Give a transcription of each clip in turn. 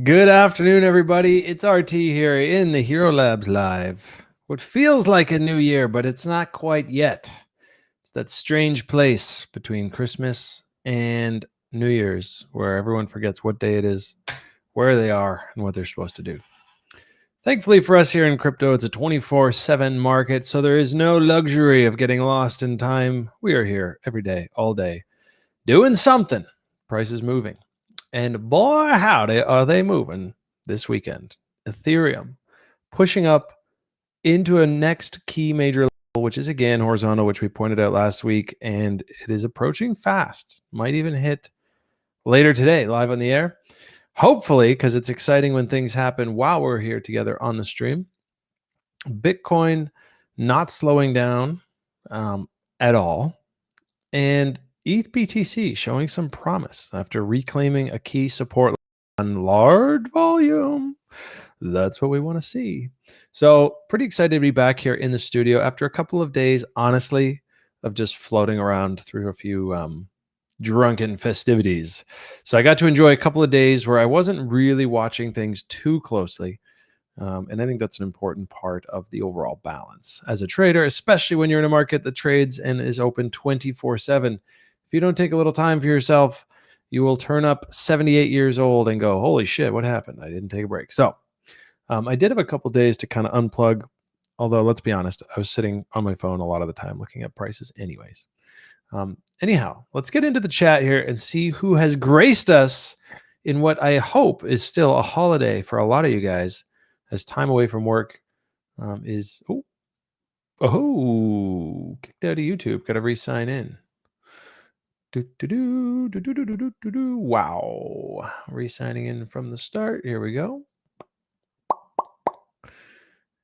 Good afternoon, everybody. It's RT here in the Hero Labs Live. What feels like a new year, but it's not quite yet. It's that strange place between Christmas and New Year's where everyone forgets what day it is, where they are, and what they're supposed to do. Thankfully for us here in crypto, it's a 24/7 market, so there is no luxury of getting lost in time. We are here every day, all day, doing something. Price is moving. And boy, howdy, are they moving this weekend. Ethereum pushing up into a next key major level, which is again horizontal, which we pointed out last week, and it is approaching fast. Might even hit later today, live on the air. Hopefully, because it's exciting when things happen while we're here together on the stream. Bitcoin not slowing down at all. And ETH BTC showing some promise after reclaiming a key support on large volume. That's what we want to see. So pretty excited to be back here in the studio after a couple of days, honestly, of just floating around through a few drunken festivities. So I got to enjoy a couple of days where I wasn't really watching things too closely. And I think that's an important part of the overall balance as a trader, especially when you're in a market that trades and is open 24/7. If you don't take a little time for yourself, you will turn up 78 years old and go, holy shit, what happened? I didn't take a break. So I did have a couple days to kind of unplug. Although, let's be honest, I was sitting on my phone a lot of the time looking at prices anyways. Anyhow, let's get into the chat here and see who has graced us in what I hope is still a holiday for a lot of you guys, as time away from work is kicked out of YouTube. Got to re-sign in. Wow, re-signing in from the start. Here we go.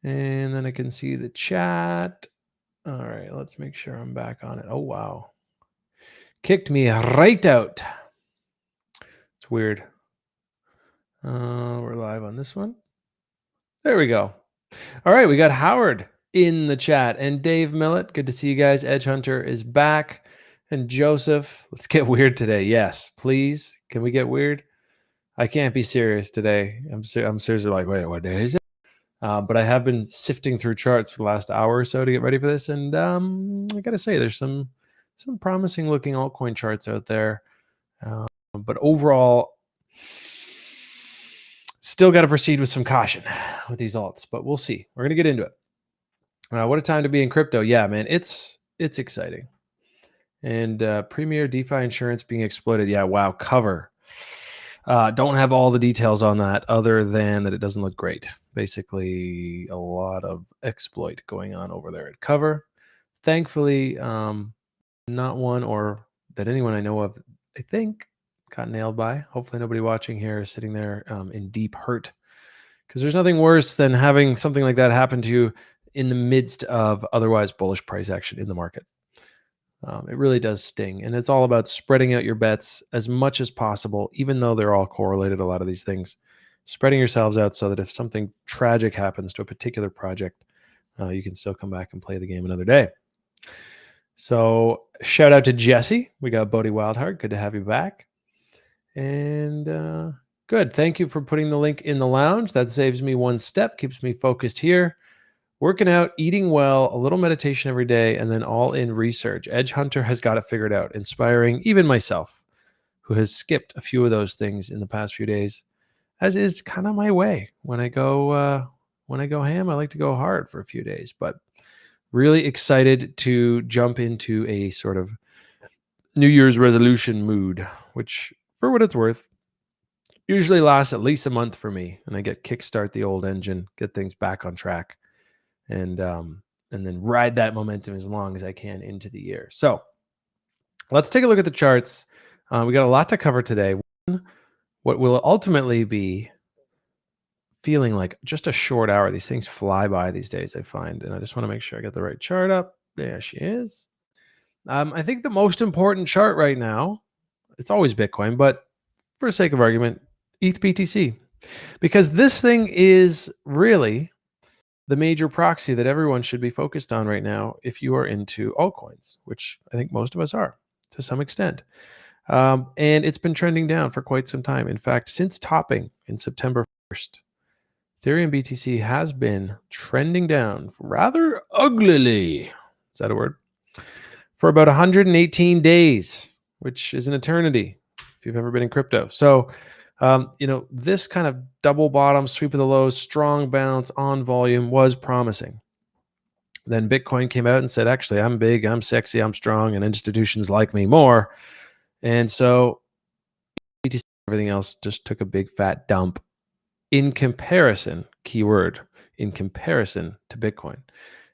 And then I can see the chat. All right, let's make sure I'm back on it. Oh, wow. Kicked me right out. It's weird. We're live on this one. There we go. All right, we got Howard in the chat and Dave Millett. Good to see you guys. Edge Hunter is back. And Joseph, let's get weird today. Yes, please. Can we get weird? I can't be serious today. I'm seriously like, wait, what day is it? But I have been sifting through charts for the last hour or so to get ready for this. And I got to say, there's some promising looking altcoin charts out there. But overall, still got to proceed with some caution with these alts, but we'll see. We're going to get into it. What a time to be in crypto. Yeah, man, it's exciting. And premier DeFi insurance being exploited. Yeah, wow, cover. Don't have all the details on that other than that it doesn't look great. Basically, a lot of exploit going on over there at cover. Thankfully, not one or that anyone I know of, I think, got nailed by. Hopefully nobody watching here is sitting there in deep hurt, because there's nothing worse than having something like that happen to you in the midst of otherwise bullish price action in the market. It really does sting, and it's all about spreading out your bets as much as possible, even though they're all correlated, a lot of these things. Spreading yourselves out so that if something tragic happens to a particular project, you can still come back and play the game another day. So shout out to Jesse. We got Bodie Wildheart. Good to have you back. And good. Thank you for putting the link in the lounge. That saves me one step, keeps me focused here. Working out, eating well, a little meditation every day, and then all in research. Edge Hunter has got it figured out, inspiring even myself, who has skipped a few of those things in the past few days, as is kind of my way. When I go ham, I like to go hard for a few days. But really excited to jump into a sort of New Year's resolution mood, which, for what it's worth, usually lasts at least a month for me, and I get kickstart the old engine, get things back on track, and then ride that momentum as long as I can into the year. So let's take a look at the charts. We got a lot to cover today. One, what will ultimately be feeling like just a short hour. These things fly by these days, I find, and I just want to make sure I get the right chart up. There she is. I think the most important chart right now, it's always Bitcoin, but for sake of argument, ETH BTC, because this thing is really the major proxy that everyone should be focused on right now if you are into altcoins, which I think most of us are to some extent. And it's been trending down for quite some time. In fact, since topping in September 1st, Ethereum BTC has been trending down rather uglily. Is that a word? For about 118 days, which is an eternity if you've ever been in crypto. So, this kind of double bottom, sweep of the lows, strong bounce on volume was promising. Then Bitcoin came out and said, actually, I'm big, I'm sexy, I'm strong, and institutions like me more. And so BTC, everything else just took a big fat dump in comparison, keyword, in comparison to Bitcoin.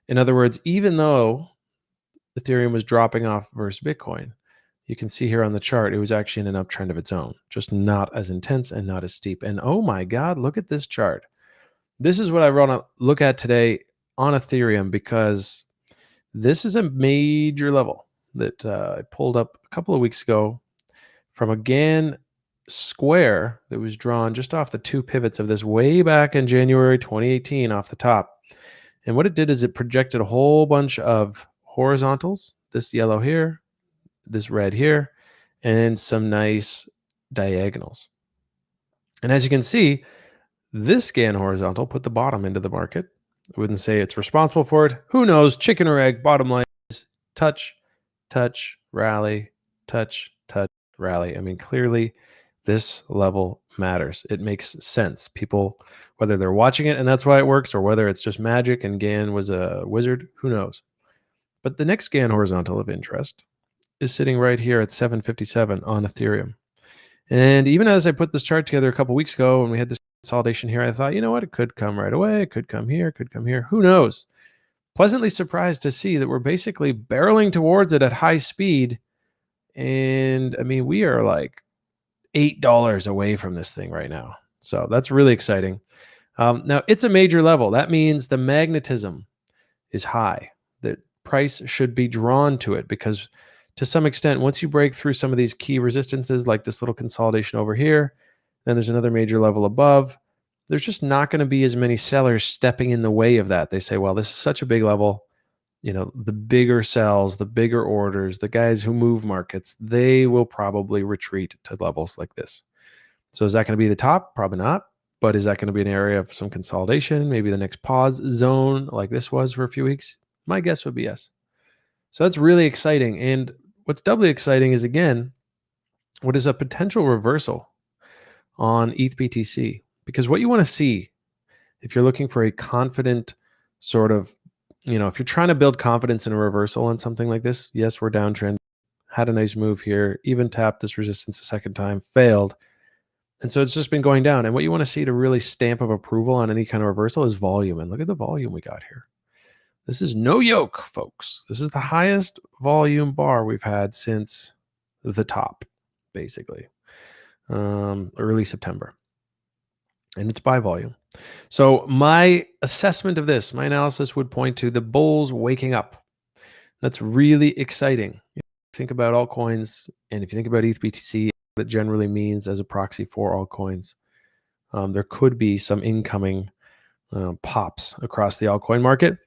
In other words, even though Ethereum was dropping off versus Bitcoin, you can see here on the chart, it was actually in an uptrend of its own, just not as intense and not as steep. And oh my God, look at this chart. This is what I want to look at today on Ethereum, because this is a major level that I pulled up a couple of weeks ago from a Gann square that was drawn just off the two pivots of this way back in January 2018 off the top. And what it did is it projected a whole bunch of horizontals, this yellow here, this red here, and some nice diagonals. And as you can see, this Gann horizontal put the bottom into the market. I wouldn't say it's responsible for it. Who knows? Chicken or egg. Bottom line is touch, touch, rally, touch, touch, rally. I mean, clearly this level matters. It makes sense. People, whether they're watching it and that's why it works, or whether it's just magic and Gann was a wizard, who knows? But the next Gann horizontal of interest is sitting right here at 757 on Ethereum. And even as I put this chart together a couple weeks ago and we had this consolidation here, I thought, you know what? It could come right away. It could come here. It could come here. Who knows? Pleasantly surprised to see that we're basically barreling towards it at high speed. And I mean, we are like $8 away from this thing right now. So that's really exciting. Now, it's a major level. That means the magnetism is high. The price should be drawn to it, because to some extent, once you break through some of these key resistances, like this little consolidation over here, then there's another major level above, there's just not going to be as many sellers stepping in the way of that. They say, well, this is such a big level. The bigger sells, the bigger orders, the guys who move markets, they will probably retreat to levels like this. So is that going to be the top? Probably not. But is that going to be an area of some consolidation? Maybe the next pause zone like this was for a few weeks? My guess would be yes. So that's really exciting. And what's doubly exciting is, again, what is a potential reversal on ETH BTC. Because what you want to see, if you're looking for a confident sort of, if you're trying to build confidence in a reversal on something like this, yes, we're downtrend, had a nice move here, even tapped this resistance a second time, failed. And so it's just been going down. And what you want to see to really stamp of approval on any kind of reversal is volume. And look at the volume we got here. This is no yoke, folks. This is the highest volume bar we've had since the top, basically, early September. And it's by volume. So my assessment of this, my analysis would point to the bulls waking up. That's really exciting. Think about altcoins, and if you think about ETH BTC, what it generally means as a proxy for altcoins, there could be some incoming pops across the altcoin market.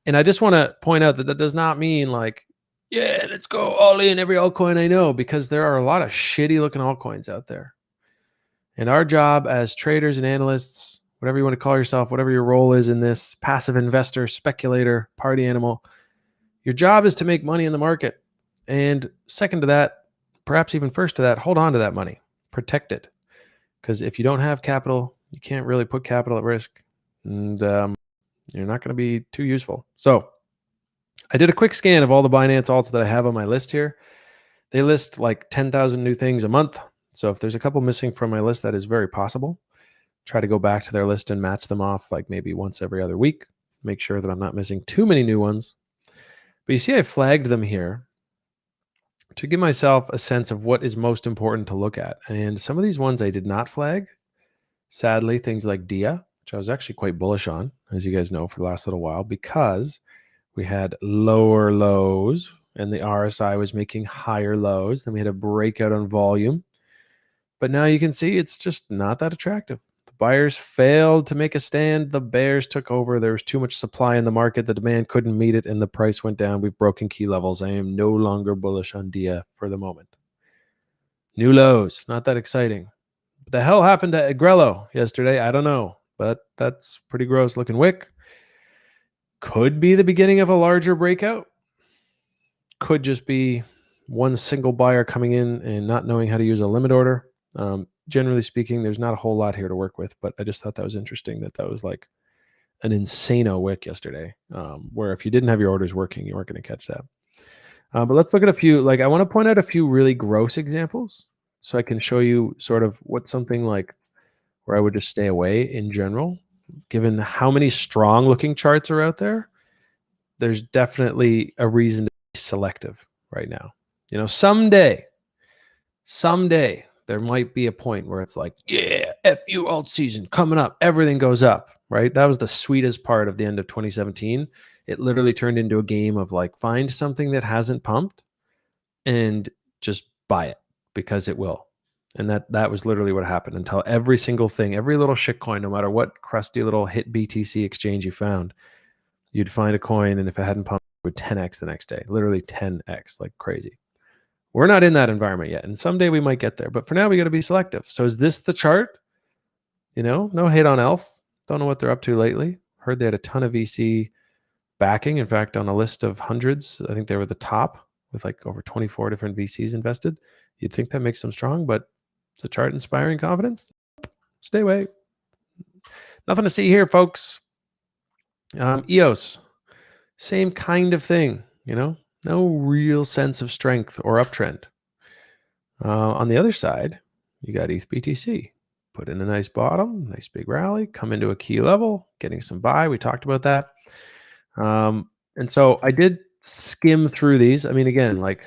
And I just want to point out that that does not mean like, yeah, let's go all in every altcoin I know, because there are a lot of shitty looking altcoins out there. And our job as traders and analysts, whatever you want to call yourself, whatever your role is in this, passive investor, speculator, party animal, your job is to make money in the market. And second to that, perhaps even first to that, hold on to that money, protect it. Because if you don't have capital, you can't really put capital at risk, and you're not going to be too useful. So I did a quick scan of all the Binance alts that I have on my list here. They list like 10,000 new things a month. So if there's a couple missing from my list, that is very possible. Try to go back to their list and match them off like maybe once every other week. Make sure that I'm not missing too many new ones. But you see, I flagged them here to give myself a sense of what is most important to look at. And some of these ones I did not flag. Sadly, things like DIA, which I was actually quite bullish on, as you guys know, for the last little while, because we had lower lows and the RSI was making higher lows. Then we had a breakout on volume. But now you can see it's just not that attractive. The buyers failed to make a stand. The bears took over. There was too much supply in the market. The demand couldn't meet it, and the price went down. We've broken key levels. I am no longer bullish on DIA for the moment. New lows. Not that exciting. What the hell happened to Agrello yesterday? I don't know, but that's pretty gross looking wick. Could be the beginning of a larger breakout. Could just be one single buyer coming in and not knowing how to use a limit order. Generally speaking, there's not a whole lot here to work with, but I just thought that was interesting that was like an insano wick yesterday, where if you didn't have your orders working, you weren't going to catch that. But let's look at a few. Like, I want to point out a few really gross examples so I can show you sort of what something like where I would just stay away in general, given how many strong looking charts are out there. There's definitely a reason to be selective right now. Someday there might be a point where it's like, yeah, FU alt season coming up, everything goes up, right? That was the sweetest part of the end of 2017. It literally turned into a game of like, find something that hasn't pumped and just buy it because it will. And that was literally what happened until every single thing, every little shitcoin, no matter what crusty little hit BTC exchange you found, you'd find a coin, and if it hadn't pumped, it would 10x the next day, literally 10x, like crazy. We're not in that environment yet, and someday we might get there. But for now, we got to be selective. So is this the chart? No hate on Elf. Don't know what they're up to lately. Heard they had a ton of VC backing. In fact, on a list of hundreds, I think they were the top with like over 24 different VCs invested. You'd think that makes them strong, but is the chart inspiring confidence? Stay away. Nothing to see here, folks. EOS, same kind of thing, no real sense of strength or uptrend. On the other side, you got ETH BTC. Put in a nice bottom, nice big rally, come into a key level, getting some buy. We talked about that. And so I did skim through these. I mean, again, like,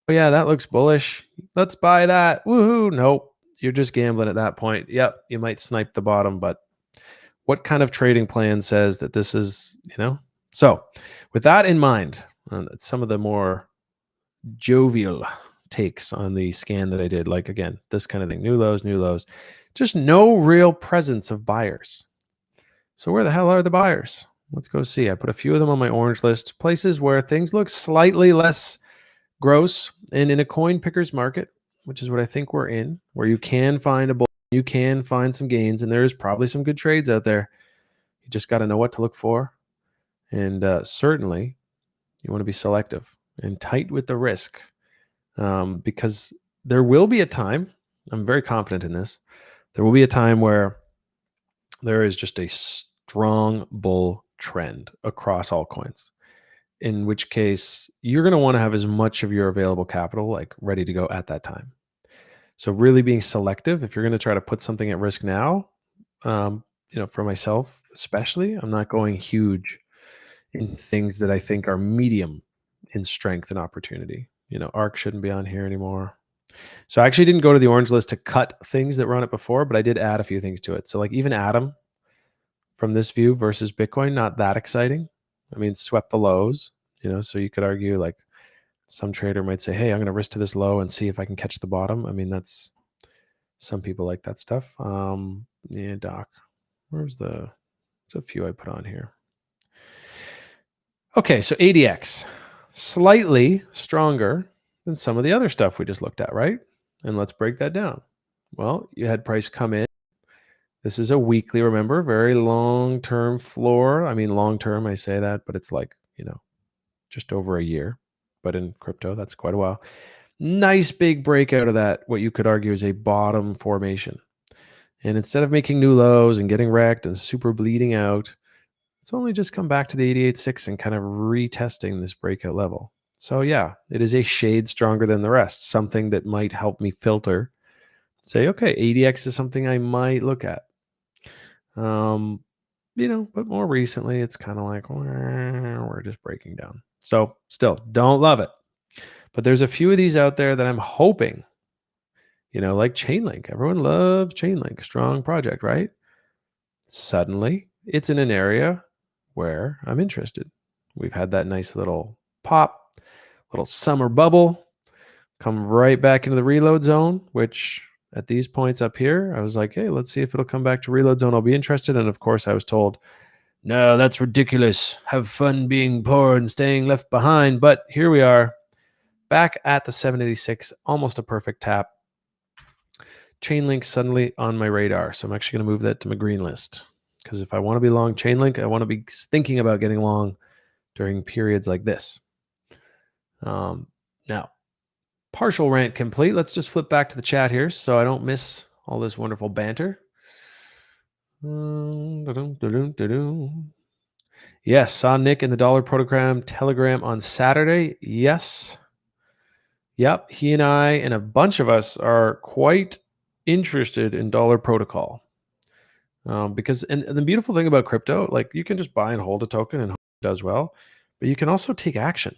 oh yeah, that looks bullish. Let's buy that. Woohoo. Nope. You're just gambling at that point. Yep. You might snipe the bottom, but what kind of trading plan says that this is, So with that in mind, some of the more jovial takes on the scan that I did, like, again, this kind of thing, new lows, just no real presence of buyers. So where the hell are the buyers? Let's go see. I put a few of them on my orange list, places where things look slightly less gross, and in a coin picker's market, which is what I think we're in, where you can find a bull, you can find some gains, and there's probably some good trades out there. You just got to know what to look for. And certainly you want to be selective and tight with the risk, because there will be a time, I'm very confident in this, there will be a time where there is just a strong bull trend across all coins, in which case you're going to want to have as much of your available capital like ready to go at that time. So really being selective, if you're going to try to put something at risk now, for myself especially, I'm not going huge in things that I think are medium in strength and opportunity. ARC shouldn't be on here anymore. So I actually didn't go to the orange list to cut things that were on it before, but I did add a few things to it. So like even Atom from this view versus Bitcoin, not that exciting. I mean, swept the lows, so you could argue like some trader might say, hey, I'm going to risk to this low and see if I can catch the bottom. I mean, that's, some people like that stuff. Yeah, Doc, there's a few I put on here. Okay, so ADX, slightly stronger than some of the other stuff we just looked at, right? And let's break that down. Well, you had price come in. This is a weekly, remember, very long-term floor. I mean, long-term, I say that, but it's like, just over a year. But in crypto, that's quite a while. Nice big breakout of that, what you could argue is a bottom formation. And instead of making new lows and getting wrecked and super bleeding out, it's only just come back to the 88.6 and kind of retesting this breakout level. So yeah, it is a shade stronger than the rest, something that might help me filter, say, okay, ADX is something I might look at. But more recently, it's kind of like, we're just breaking down. So still, don't love it. But there's a few of these out there that I'm hoping, like Chainlink. Everyone loves Chainlink, strong project, right? Suddenly, it's in an area where I'm interested. We've had that nice little pop, little summer bubble, come right back into the reload zone, which at these points up here, I was like, hey, let's see if it'll come back to reload zone. I'll be interested. And of course, I was told, no, that's ridiculous. Have fun being poor and staying left behind. But here we are. back at the 786, almost a perfect tap. Chainlink suddenly on my radar. So I'm actually going to move that to my green list, because if I want to be long Chainlink, I want to be thinking about getting long during periods like this. Now, partial rant complete. Let's just flip back to the chat here so I don't miss all this wonderful banter. Yes, saw Nick in the Dollar Program Telegram on Saturday. Yes. Yep, he and I and a bunch of us are quite interested in Dollar Protocol. Because and the beautiful thing about crypto, like you can just buy and hold a token and hope it does well, but you can also take action,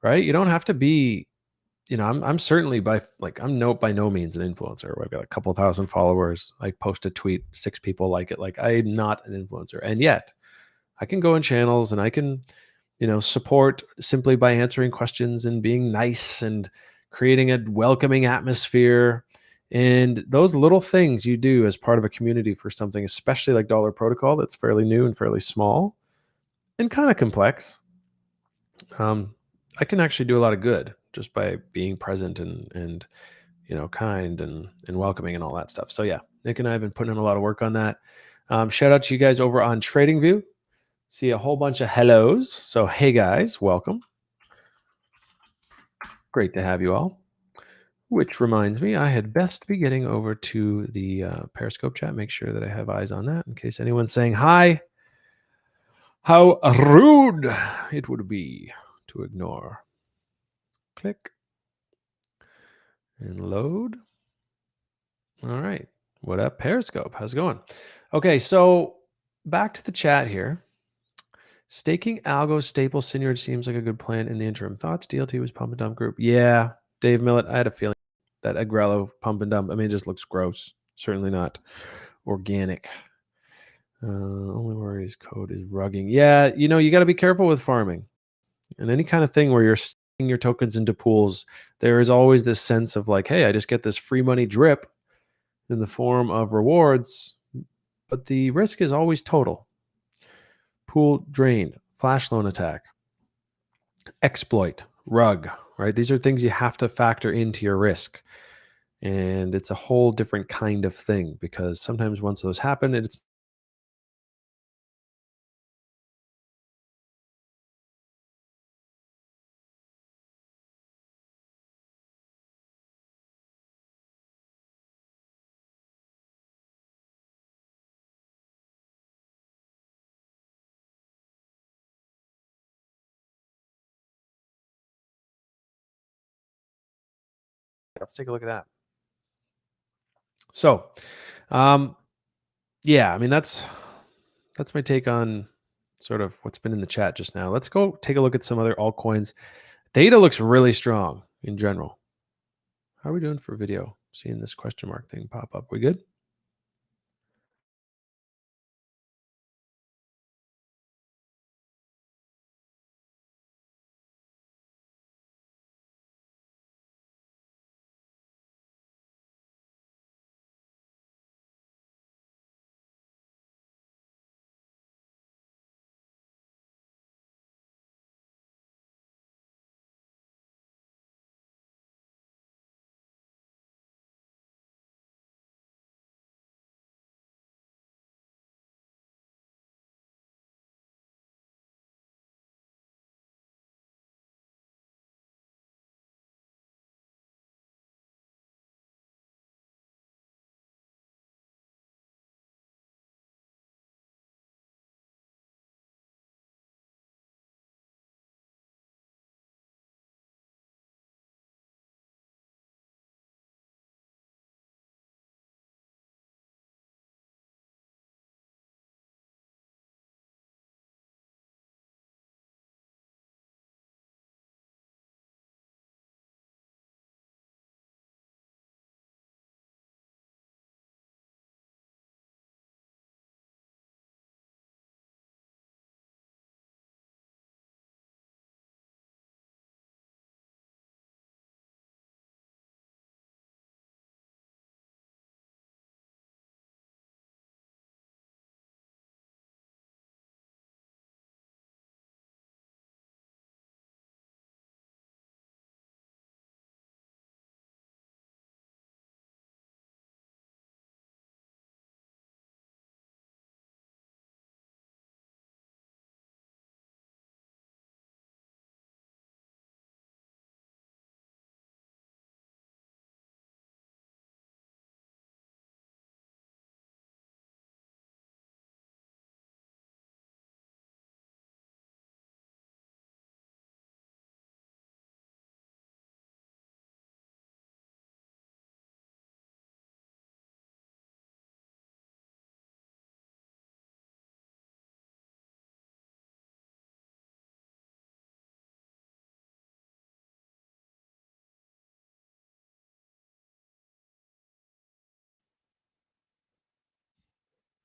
right? You don't have to be, I'm certainly by no means an influencer. I've got a couple thousand followers. I post a tweet, 6 people like it. Like I'm not an influencer, and yet I can go in channels and I can, support simply by answering questions and being nice and creating a welcoming atmosphere. And those little things you do as part of a community for something, especially like Dollar Protocol, that's fairly new and fairly small and kind of complex. I can actually do a lot of good just by being present and kind and welcoming and all that stuff. So yeah, Nick and I have been putting in a lot of work on that. Shout out to you guys over on TradingView. See a whole bunch of hellos. So hey guys, welcome. Great to have you all. Which reminds me, I had best be getting over to the Periscope chat. Make sure that I have eyes on that in case anyone's saying hi. How rude it would be to ignore. Click and load. All right. What up, Periscope? How's it going? Okay, so back to the chat here. Staking algo staple Synyard seems like a good plan in the interim. Thoughts? DLT was pump and dump group. Yeah, Dave Millett. I had a feeling that Agrello pump and dump. I mean, it just looks gross. Certainly not organic. Only worries code is rugging. Yeah, you got to be careful with farming and any kind of thing where you're sticking your tokens into pools. There is always this sense of like, hey, I just get this free money drip in the form of rewards, but the risk is always total. Pool drained, flash loan attack, exploit, rug, right? These are things you have to factor into your risk. And it's a whole different kind of thing because sometimes once those happen, it's let's take a look at that. So, yeah, I mean that's my take on sort of what's been in the chat just now. Let's go take a look at some other altcoins. Data looks really strong in general. How are we doing for video? Seeing this question mark thing pop up. We good?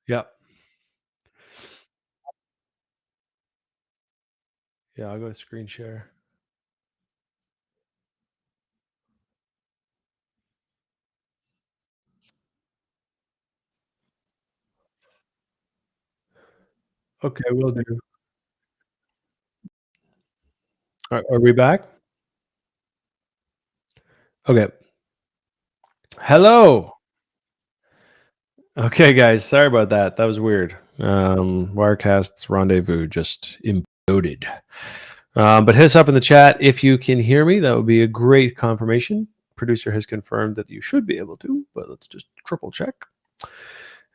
Yeah. Yeah, I'll go to screen share. Okay, will do. Are we back? Okay. Hello. Okay, guys, sorry about that. That was weird. Wirecast's rendezvous just imploded. But hit us up in the chat if you can hear me. That would be a great confirmation. Producer has confirmed that you should be able to, but let's just triple check.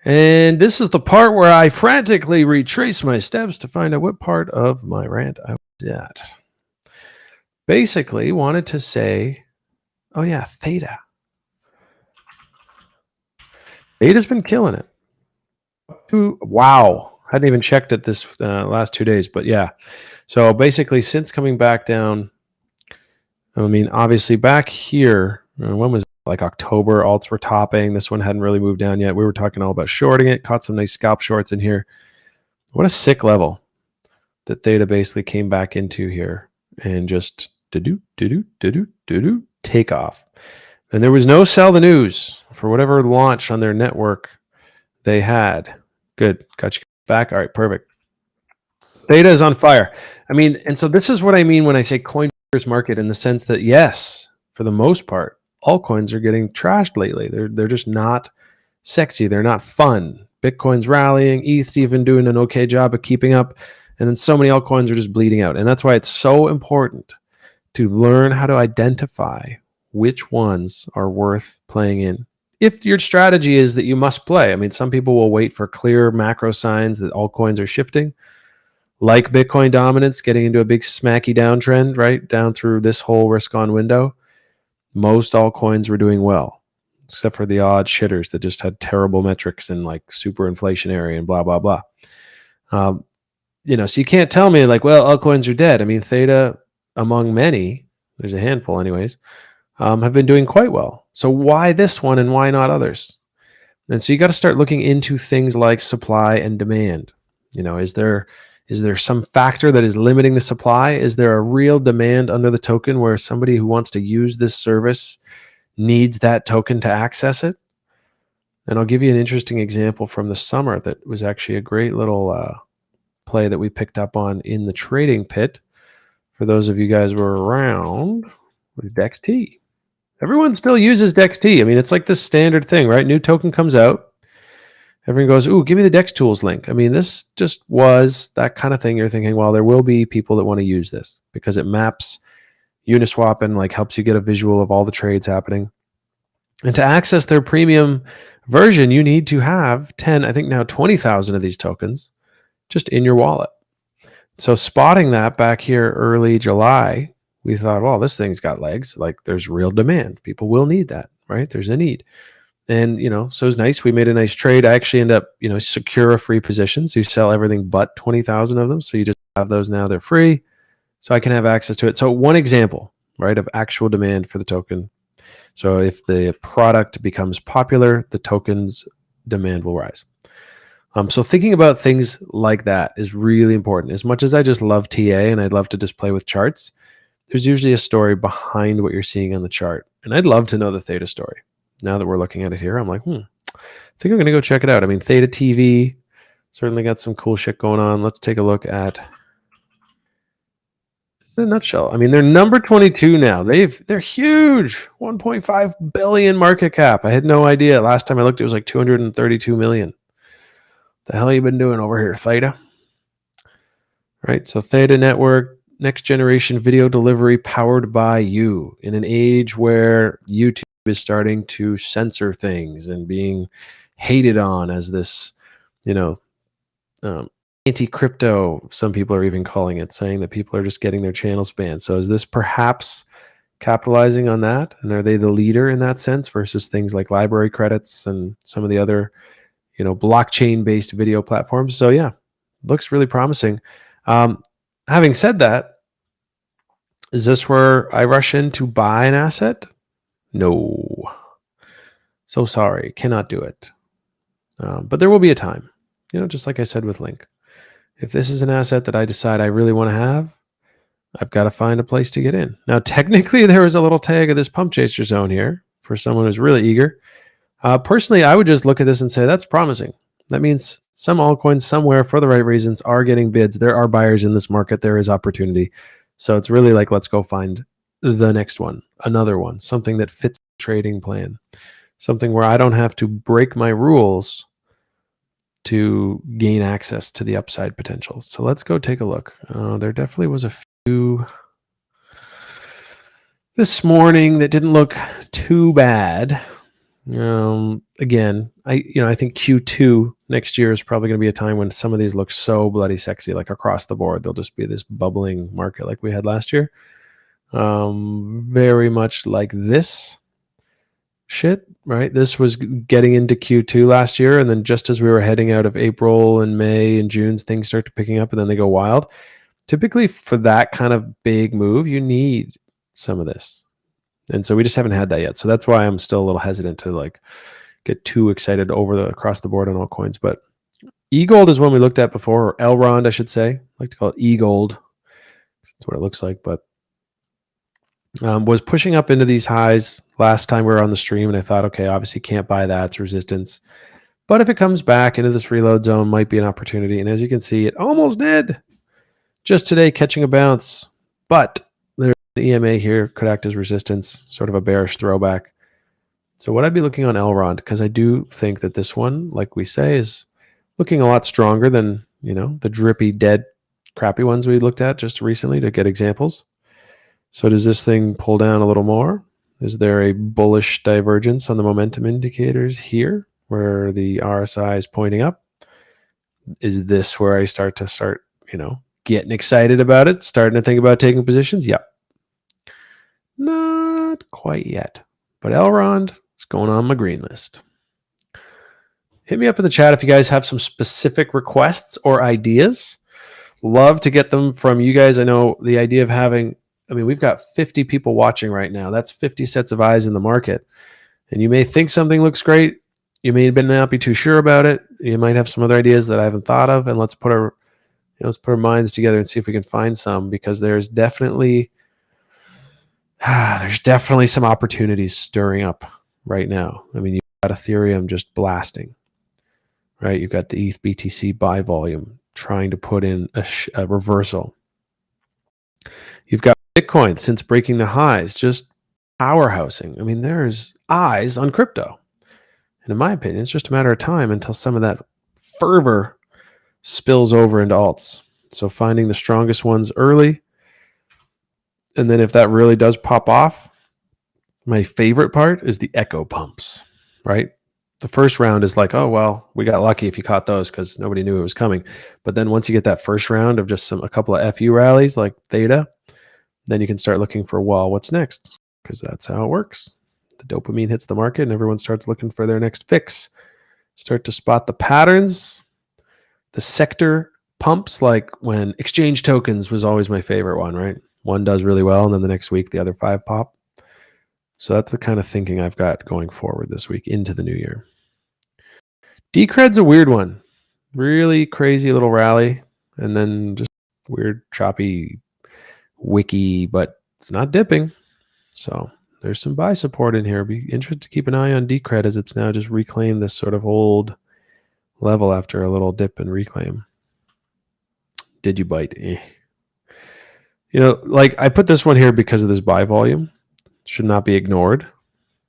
And this is the part where I frantically retrace my steps to find out what part of my rant I was at. Basically, wanted to say, oh yeah, Theta. Theta's been killing it. Wow. Hadn't even checked it this last 2 days, but yeah. So basically, since coming back down, I mean, obviously back here, when was it? Like October, alts were topping. This one hadn't really moved down yet. We were talking all about shorting it, caught some nice scalp shorts in here. What a sick level that Theta basically came back into here and just take off. And there was no sell the news for whatever launch on their network they had. Good. Got you back. All right, perfect. Theta is on fire. I mean, and so this is what I mean when I say coin market, in the sense that yes, for the most part, altcoins are getting trashed lately. They're just not sexy. They're not fun. Bitcoin's rallying, ETH's even doing an okay job of keeping up, and then so many altcoins are just bleeding out. And that's why it's so important to learn how to identify which ones are worth playing in. If your strategy is that you must play, I mean, some people will wait for clear macro signs that altcoins are shifting, like Bitcoin dominance getting into a big smacky downtrend, right? Down through this whole risk on window. Most altcoins were doing well, except for the odd shitters that just had terrible metrics and like super inflationary and blah, blah, blah. So you can't tell me like, well, altcoins are dead. I mean, Theta, among many, there's a handful anyways, have been doing quite well. So why this one and why not others? And so you got to start looking into things like supply and demand. Is there some factor that is limiting the supply? Is there a real demand under the token where somebody who wants to use this service needs that token to access it? And I'll give you an interesting example from the summer that was actually a great little play that we picked up on in the trading pit. For those of you guys who were around, with DexT. Everyone still uses DexT. I mean, it's like the standard thing, right? New token comes out. Everyone goes, ooh, give me the Dex Tools link. I mean, this just was that kind of thing. You're thinking, well, there will be people that want to use this because it maps Uniswap and like helps you get a visual of all the trades happening. And to access their premium version, you need to have 10, I think now 20,000 of these tokens just in your wallet. So spotting that back here early July, we thought, well, this thing's got legs. Like there's real demand. People will need that, right? There's a need. And, so it was nice. We made a nice trade. I actually end up, secure a free position. So you sell everything but 20,000 of them. So you just have those now. They're free. So I can have access to it. So one example, right, of actual demand for the token. So if the product becomes popular, the token's demand will rise. So thinking about things like that is really important. As much as I just love TA and I'd love to just play with charts, there's usually a story behind what you're seeing on the chart. And I'd love to know the Theta story. Now that we're looking at it here, I'm like, I think I'm going to go check it out. I mean, Theta TV certainly got some cool shit going on. Let's take a look at, in a nutshell. I mean, they're number 22 now. They're huge. 1.5 billion market cap. I had no idea. Last time I looked, it was like 232 million. The hell you been doing over here, Theta? Right. So Theta Network, next generation video delivery powered by you in an age where YouTube is starting to censor things and being hated on as this, anti-crypto. Some people are even calling it, saying that people are just getting their channels banned. So is this perhaps capitalizing on that? And are they the leader in that sense versus things like library credits and some of the other, blockchain-based video platforms? So yeah, looks really promising. Having said that, is this where I rush in to buy an asset? No. So sorry, cannot do it. But there will be a time. just like I said with Link. If this is an asset that I decide I really want to have, I've got to find a place to get in. Now, technically, there was a little tag of this pump chaser zone here for someone who's really eager. Personally, I would just look at this and say that's promising. That means some altcoins somewhere for the right reasons are getting bids. There are buyers in this market. There is opportunity. So it's really like, let's go find the next one, another one, something that fits the trading plan, something where I don't have to break my rules to gain access to the upside potential. So let's go take a look. There definitely was a few this morning that didn't look too bad. Again, I think Q2 next year is probably going to be a time when some of these look so bloody sexy, like across the board. They'll just be this bubbling market like we had last year. Very much like this shit, right? This was getting into Q2 last year, and then just as we were heading out of April and May and June, things start to picking up, and then they go wild. Typically, for that kind of big move, you need some of this, and so we just haven't had that yet. So that's why I'm still a little hesitant to like get too excited across the board on all coins. But eGold is one we looked at before, or Elrond, I should say. I like to call it eGold. That's what it looks like, but was pushing up into these highs last time we were on the stream, and I thought, okay, obviously can't buy that. It's resistance. But if it comes back into this reload zone, might be an opportunity. And as you can see, it almost did. Just today, catching a bounce. But there's an EMA here, could act as resistance, sort of a bearish throwback. So what I'd be looking on Elrond, because I do think that this one, like we say, is looking a lot stronger than, the drippy, dead, crappy ones we looked at just recently to get examples. So does this thing pull down a little more? Is there a bullish divergence on the momentum indicators here where the RSI is pointing up? Is this where I start, getting excited about it, starting to think about taking positions? Yep. Not quite yet. But Elrond is going on my green list. Hit me up in the chat if you guys have some specific requests or ideas. Love to get them from you guys. I know the idea of having, we've got 50 people watching right now. That's 50 sets of eyes in the market. And you may think something looks great. You may not be too sure about it. You might have some other ideas that I haven't thought of. And let's put our minds together and see if we can find some, because there's definitely some opportunities stirring up right now. You've got Ethereum just blasting, right? You've got the ETH BTC buy volume trying to put in a reversal. You've got Bitcoin, since breaking the highs, just powerhousing. There's eyes on crypto. And in my opinion, it's just a matter of time until some of that fervor spills over into alts. So finding the strongest ones early. And then if that really does pop off, my favorite part is the echo pumps, right? The first round is like, oh, well, we got lucky if you caught those because nobody knew it was coming. But then once you get that first round of just a couple of FU rallies like Theta, then you can start looking for, well, what's next? Because that's how it works. The dopamine hits the market and everyone starts looking for their next fix. Start to spot the patterns. The sector pumps, like when exchange tokens was always my favorite one, right? One does really well, and then the next week, the other 5 pop. So that's the kind of thinking I've got going forward this week into the new year. Decred's a weird one. Really crazy little rally, and then just weird, choppy, wicky, but it's not dipping. So there's some buy support in here. Be interested to keep an eye on Decred as it's now just reclaimed this sort of old level after a little dip and reclaim. Did you bite? I put this one here because of this buy volume. Should not be ignored.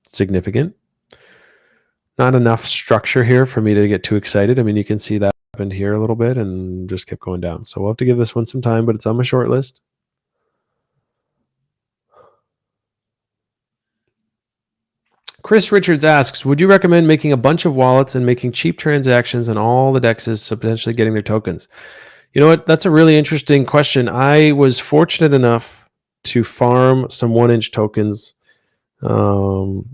Significant. Not enough structure here for me to get too excited. You can see that happened here a little bit and just kept going down. So we'll have to give this one some time, but it's on my short list. Chris Richards asks, would you recommend making a bunch of wallets and making cheap transactions on all the DEXs, so potentially getting their tokens? You know what? That's a really interesting question. I was fortunate enough to farm some 1-inch tokens on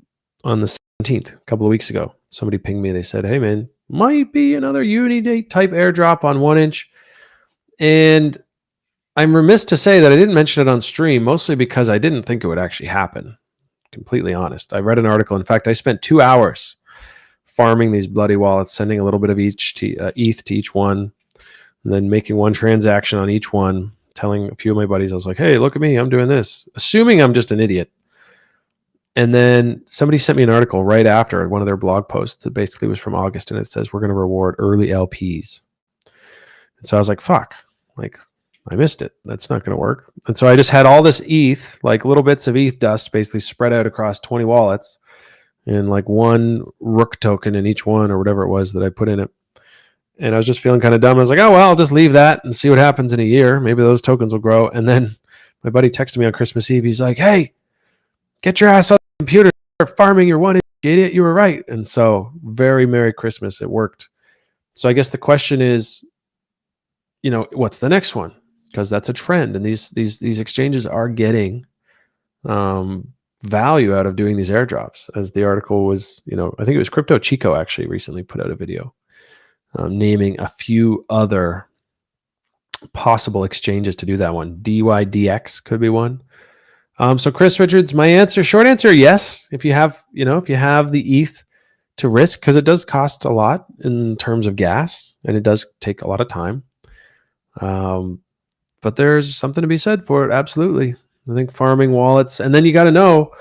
the 17th, a couple of weeks ago. Somebody pinged me. They said, hey, man, might be another Unidate type airdrop on 1-inch. And I'm remiss to say that I didn't mention it on stream, mostly because I didn't think it would actually happen. Completely honest. I read an article. In fact, I spent 2 hours farming these bloody wallets, sending a little bit of each ETH to each one, and then making one transaction on each one, telling a few of my buddies, I was like, hey, look at me, I'm doing this, assuming I'm just an idiot. And then somebody sent me an article right after one of their blog posts that basically was from August, and it says, we're going to reward early LPs. And so I was like, fuck, like I missed it. That's not going to work. And so I just had all this ETH, like little bits of ETH dust, basically spread out across 20 wallets, and like one Rook token in each one or whatever it was that I put in it. And I was just feeling kind of dumb. I was like, oh, well, I'll just leave that and see what happens in a year. Maybe those tokens will grow. And then my buddy texted me on Christmas Eve. He's like, hey, get your ass on the computer, start farming your 1 inch, idiot. You were right. And so very Merry Christmas. It worked. So I guess the question is, you know, what's the next one? Because that's a trend. And these exchanges are getting value out of doing these airdrops. As the article was, you know, I think it was Crypto Chico actually recently put out a video naming a few other possible exchanges to do that one. DYDX could be one. So Chris Richards, my answer, short answer, yes. If you have, you know, if you have the ETH to risk, because it does cost a lot in terms of gas, and it does take a lot of time. But there's something to be said for it. Absolutely. I think farming wallets, and then you got to know,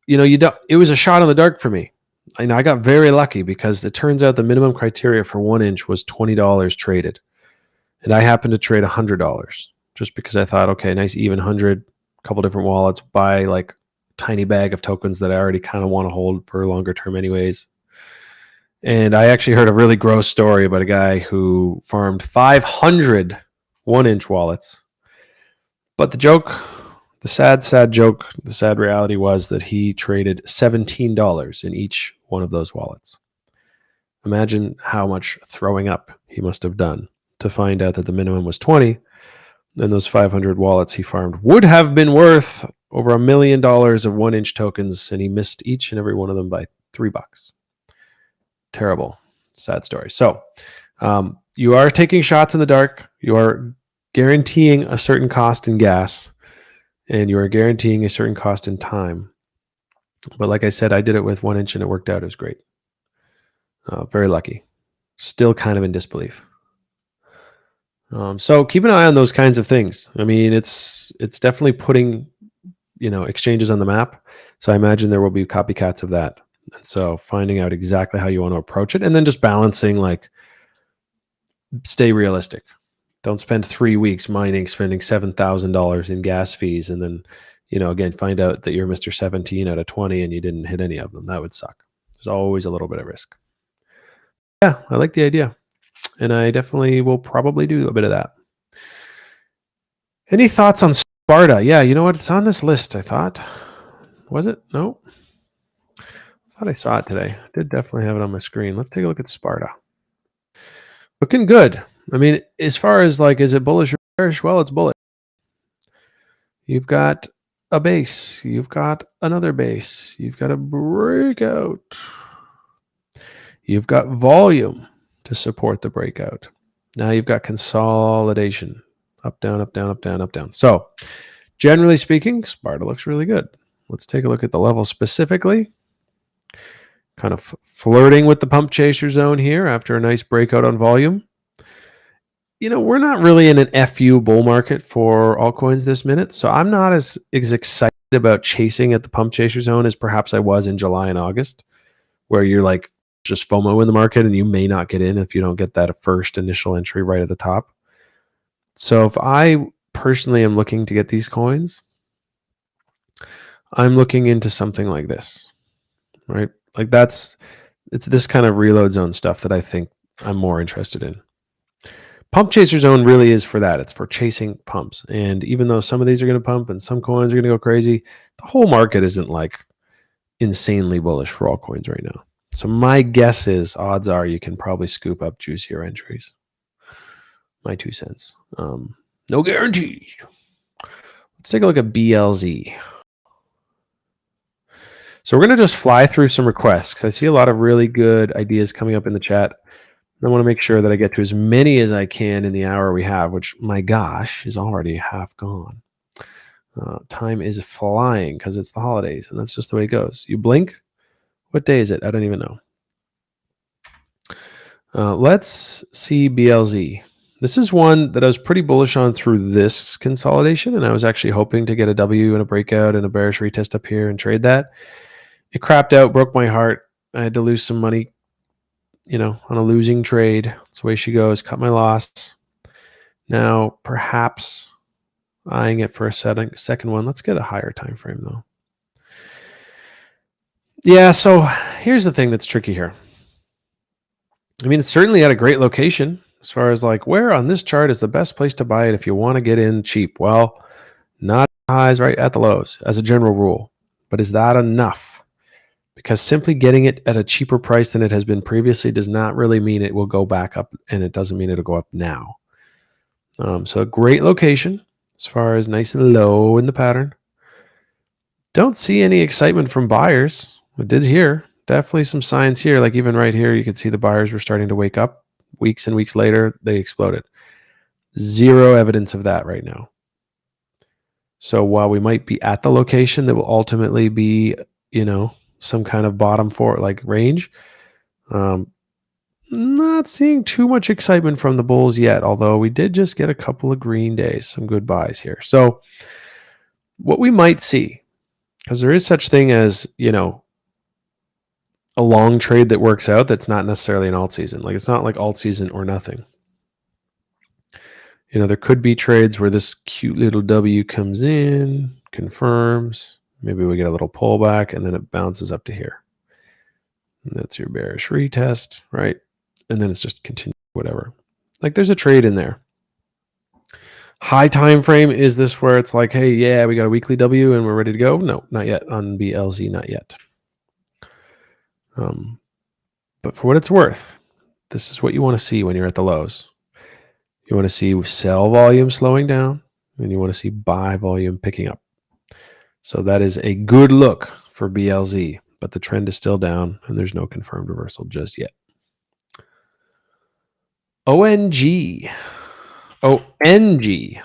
you know, it was a shot in the dark for me. I got very lucky because it turns out the minimum criteria for 1 inch was $20 traded. And I happened to trade $100 just because I thought, okay, nice even 100, a couple different wallets, buy like a tiny bag of tokens that I already kind of want to hold for a longer term anyways. And I actually heard a really gross story about a guy who farmed 500 1 inch wallets. But the joke, the sad joke, the sad reality was that he traded $17 in each one of those wallets. Imagine how much throwing up he must have done to find out that the minimum was 20, and those 500 wallets he farmed would have been worth over $1 million of 1 inch tokens, and he missed each and every one of them by $3. Terrible, sad story. So you are taking shots in the dark. You are guaranteeing a certain cost in gas, and you are guaranteeing a certain cost in time. But like I said, I did it with 1 inch and it worked out. It was great. Very lucky. Still kind of in disbelief. So keep an eye on those kinds of things. I mean, it's definitely putting, you know, exchanges on the map. So I imagine there will be copycats of that. And so finding out exactly how you want to approach it, and then just balancing, like, stay realistic. Don't spend 3 weeks mining, spending $7,000 in gas fees, and then, you know, again, find out that you're Mr. 17 out of 20 and you didn't hit any of them. That would suck. There's always a little bit of risk. Yeah, I like the idea. And I definitely will probably do a bit of that. Any thoughts on Sparta? Yeah, you know what? It's on this list, I thought. Was it? No. I thought I saw it today. I did definitely have it on my screen. Let's take a look at Sparta. Looking good. I mean, as far as like, is it bullish or bearish? Well, it's bullish. You've got a base. You've got another base. You've got a breakout. You've got volume to support the breakout. Now you've got consolidation. Up, down, up, down, up, down, up, down. So generally speaking, Sparta looks really good. Let's take a look at the level specifically. Kind of flirting with the pump chaser zone here after a nice breakout on volume. You know, we're not really in an FU bull market for altcoins this minute, so I'm not as excited about chasing at the pump chaser zone as perhaps I was in July and August, where you're like just FOMO in the market and you may not get in if you don't get that first initial entry right at the top. So if I personally am looking to get these coins, I'm looking into something like this, right? Like it's this kind of reload zone stuff that I think I'm more interested in. Pump chaser zone really is for that. It's for chasing pumps. And even though some of these are going to pump and some coins are going to go crazy, the whole market isn't like insanely bullish for all coins right now. So my guess is odds are you can probably scoop up juicier entries. My 2 cents. No guarantees. Let's take a look at BLZ. So we're going to just fly through some requests because I see a lot of really good ideas coming up in the chat. I want to make sure that I get to as many as I can in the hour we have, which, my gosh, is already half gone. Time is flying because it's the holidays, and that's just the way it goes. You blink. What day is it? I don't even know. Let's see BLZ. This is one that I was pretty bullish on through this consolidation, and I was actually hoping to get a W and a breakout and a bearish retest up here and trade that. It crapped out, broke my heart. I had to lose some money, on a losing trade. That's the way she goes. Cut my loss. Now, perhaps eyeing it for a second one. Let's get a higher time frame, though. Yeah, so here's the thing that's tricky here. I mean, it's certainly at a great location as far as like where on this chart is the best place to buy it if you want to get in cheap. Well, not highs, right at the lows as a general rule. But is that enough? Because simply getting it at a cheaper price than it has been previously does not really mean it will go back up, and it doesn't mean it'll go up now. So a great location as far as nice and low in the pattern. Don't see any excitement from buyers. I did here. Definitely some signs here. Like even right here, you can see the buyers were starting to wake up. Weeks and weeks later, they exploded. Zero evidence of that right now. So while we might be at the location that will ultimately be, some kind of bottom for like range, not seeing too much excitement from the bulls yet, although we did just get a couple of green days, some good buys here. So what we might see, because there is such thing as, a long trade that works out that's not necessarily an alt season. Like it's not like alt season or nothing. There could be trades where this cute little W comes in, confirms, maybe we get a little pullback, and then it bounces up to here. And that's your bearish retest, right? And then it's just continue, whatever. Like there's a trade in there. High time frame, is this where it's like, hey, yeah, we got a weekly W and we're ready to go? No, not yet. On BLZ, not yet. But for what it's worth, this is what you want to see when you're at the lows. You want to see sell volume slowing down, and you want to see buy volume picking up. So that is a good look for BLZ, but the trend is still down, and there's no confirmed reversal just yet. ONG. ONG.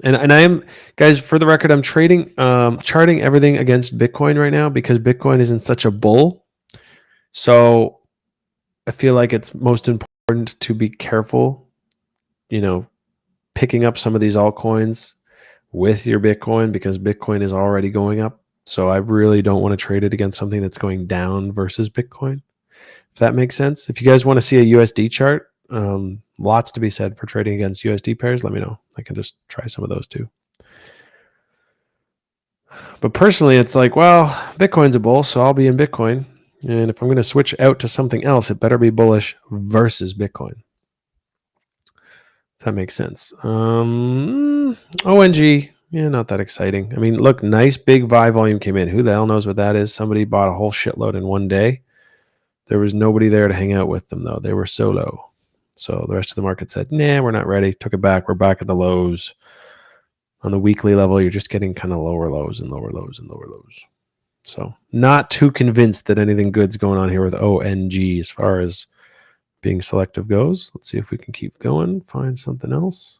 And I am, guys, for the record, I'm trading, charting everything against Bitcoin right now because Bitcoin is in such a bull. So I feel like it's most important to be careful, picking up some of these altcoins with your Bitcoin because Bitcoin is already going up. So I really don't want to trade it against something that's going down versus Bitcoin, if that makes sense. If you guys want to see a USD chart, lots to be said for trading against USD pairs. Let me know. I can just try some of those too. But personally, it's like, well, Bitcoin's a bull, so I'll be in Bitcoin. And if I'm going to switch out to something else, it better be bullish versus Bitcoin. If that makes sense. ONG, yeah, not that exciting. I mean, look, nice big buy volume came in. Who the hell knows what that is? Somebody bought a whole shitload in one day. There was nobody there to hang out with them, though. They were so low. So the rest of the market said, nah, we're not ready. Took it back. We're back at the lows. On the weekly level, you're just getting kind of lower lows and lower lows and lower lows. So not too convinced that anything good's going on here with ONG as far as being selective goes. Let's see if we can keep going. Find something else.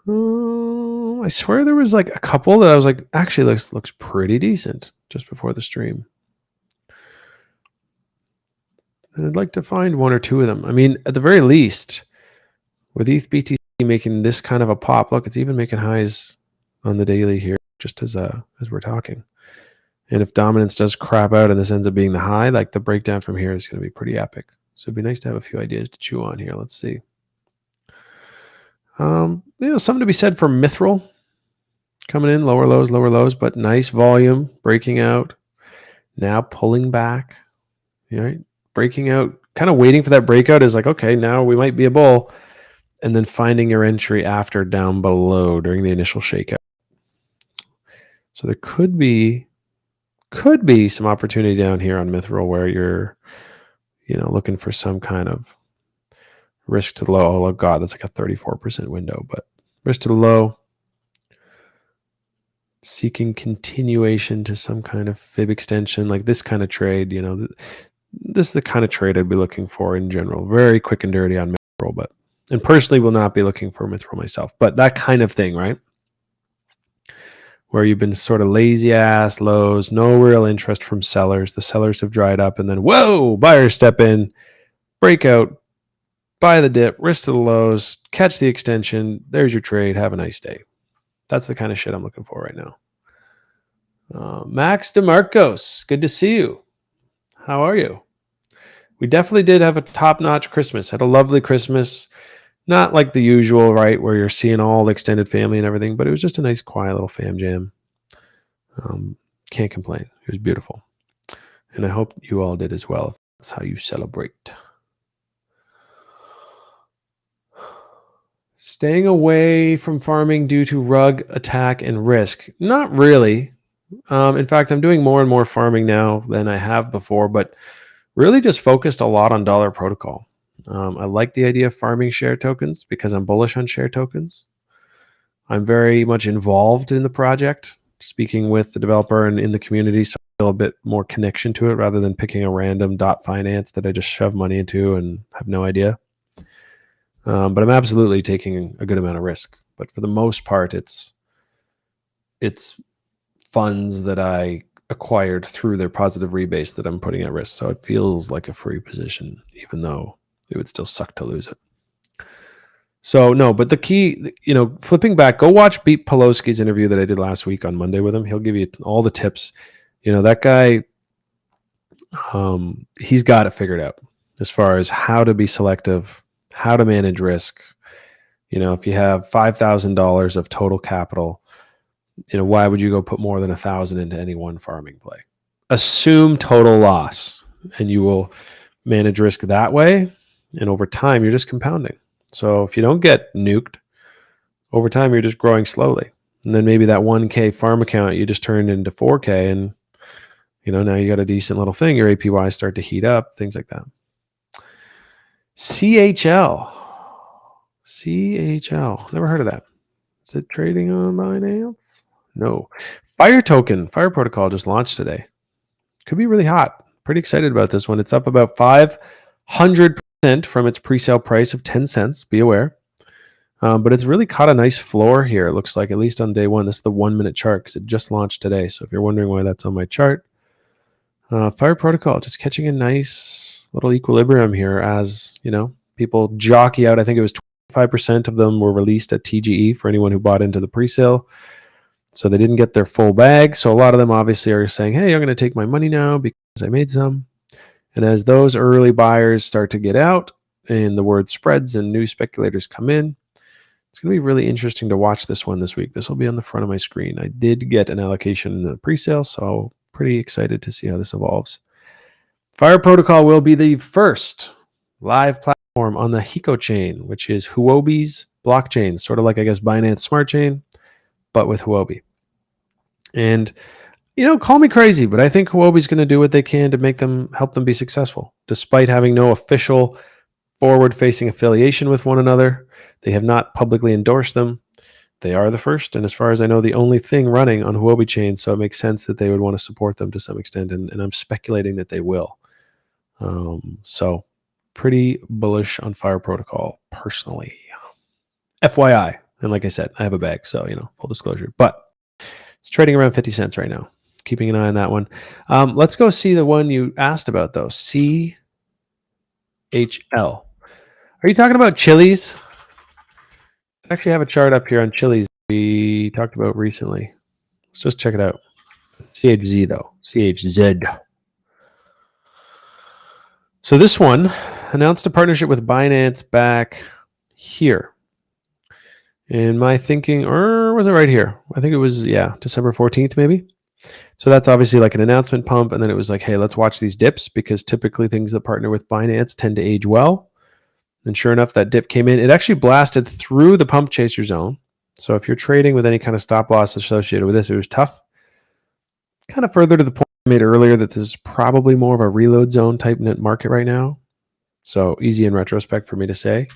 I swear there was like a couple that I was like, actually looks pretty decent just before the stream. And I'd like to find one or two of them. I mean, at the very least, with ETH BTC making this kind of a pop, look, it's even making highs on the daily here, just as we're talking. And if dominance does crap out and this ends up being the high, like the breakdown from here is going to be pretty epic. So it'd be nice to have a few ideas to chew on here. Let's see. Something to be said for Mithril coming in, lower lows, but nice volume, breaking out, now pulling back, right? Breaking out, kind of waiting for that breakout is like, okay, now we might be a bull, and then finding your entry after down below during the initial shakeout. So there could be some opportunity down here on Mithril where you're, looking for some kind of risk to the low. Oh God, that's like a 34% window, but risk to the low, seeking continuation to some kind of fib extension, like this kind of trade, this is the kind of trade I'd be looking for in general. Very quick and dirty on Mithril, and personally will not be looking for Mithril myself, but that kind of thing, right? where you've been sort of lazy ass lows, no real interest from sellers. The sellers have dried up, and then whoa, buyers step in, breakout, buy the dip, risk to the lows, catch the extension. There's your trade. Have a nice day. That's the kind of shit I'm looking for right now. Max DeMarcos, good to see you. How are you? We definitely did have a top-notch Christmas. Had a lovely Christmas. Not like the usual, right, where you're seeing all the extended family and everything, but it was just a nice, quiet little fam jam. Can't complain. It was beautiful. And I hope you all did as well, if that's how you celebrate. Staying away from farming due to rug attack and risk. Not really. In fact, I'm doing more and more farming now than I have before, but really just focused a lot on dollar protocol. I like the idea of farming share tokens because I'm bullish on share tokens. I'm very much involved in the project, speaking with the developer and in the community, so I feel a bit more connection to it rather than picking a random .finance that I just shove money into and have no idea. But I'm absolutely taking a good amount of risk. But for the most part, it's funds that I acquired through their positive rebates that I'm putting at risk. So it feels like a free position, even though it would still suck to lose it. So no, but the key, flipping back, go watch Pete Pelowski's interview that I did last week on Monday with him. He'll give you all the tips. That guy, he's got it figured out as far as how to be selective, how to manage risk. If you have $5,000 of total capital, why would you go put more than 1,000 into any one farming play? Assume total loss, and you will manage risk that way. And over time, you're just compounding. So if you don't get nuked, over time, you're just growing slowly. And then maybe that 1K farm account you just turned into 4K, and now you got a decent little thing. Your APYs start to heat up, things like that. CHL. Never heard of that. Is it trading on Binance? No. Fire token, Fire Protocol just launched today. Could be really hot. Pretty excited about this one. It's up about 500% from its pre-sale price of 10 cents. Be aware. But it's really caught a nice floor here. It looks like, at least on day one. This is the 1-minute chart because it just launched today. So if you're wondering why that's on my chart, Fire Protocol just catching a nice little equilibrium here as, people jockey out. I think it was 25% of them were released at TGE for anyone who bought into the pre-sale. So they didn't get their full bag. So a lot of them obviously are saying, hey, I'm going to take my money now because I made some. And as those early buyers start to get out and the word spreads and new speculators come in, it's going to be really interesting to watch this one this week. This will be on the front of my screen. I did get an allocation in the pre-sale, so pretty excited to see how this evolves. Fire Protocol will be the first live platform on the Hxro chain, which is Huobi's blockchain, sort of like, I guess, Binance Smart Chain, but with Huobi. And, call me crazy, but I think Huobi's going to do what they can to help them be successful, despite having no official forward-facing affiliation with one another. They have not publicly endorsed them. They are the first, and as far as I know, the only thing running on Huobi chain, so it makes sense that they would want to support them to some extent, and I'm speculating that they will. So pretty bullish on Fire Protocol personally. FYI, and like I said, I have a bag, so, full disclosure. But it's trading around 50 cents right now. Keeping an eye on that one. Let's go see the one you asked about, though. CHL. Are you talking about Chili's? I actually have a chart up here on Chili's we talked about recently. Let's just check it out. CHZ, though. CHZ. So this one announced a partnership with Binance back here. And my thinking, or was it right here? I think it was, December 14th, maybe. So that's obviously like an announcement pump. And then it was like, hey, let's watch these dips because typically things that partner with Binance tend to age well. And sure enough, that dip came in. It actually blasted through the pump chaser zone. So if you're trading with any kind of stop loss associated with this, it was tough. Kind of further to the point I made earlier that this is probably more of a reload zone type net market right now. So easy in retrospect for me to say.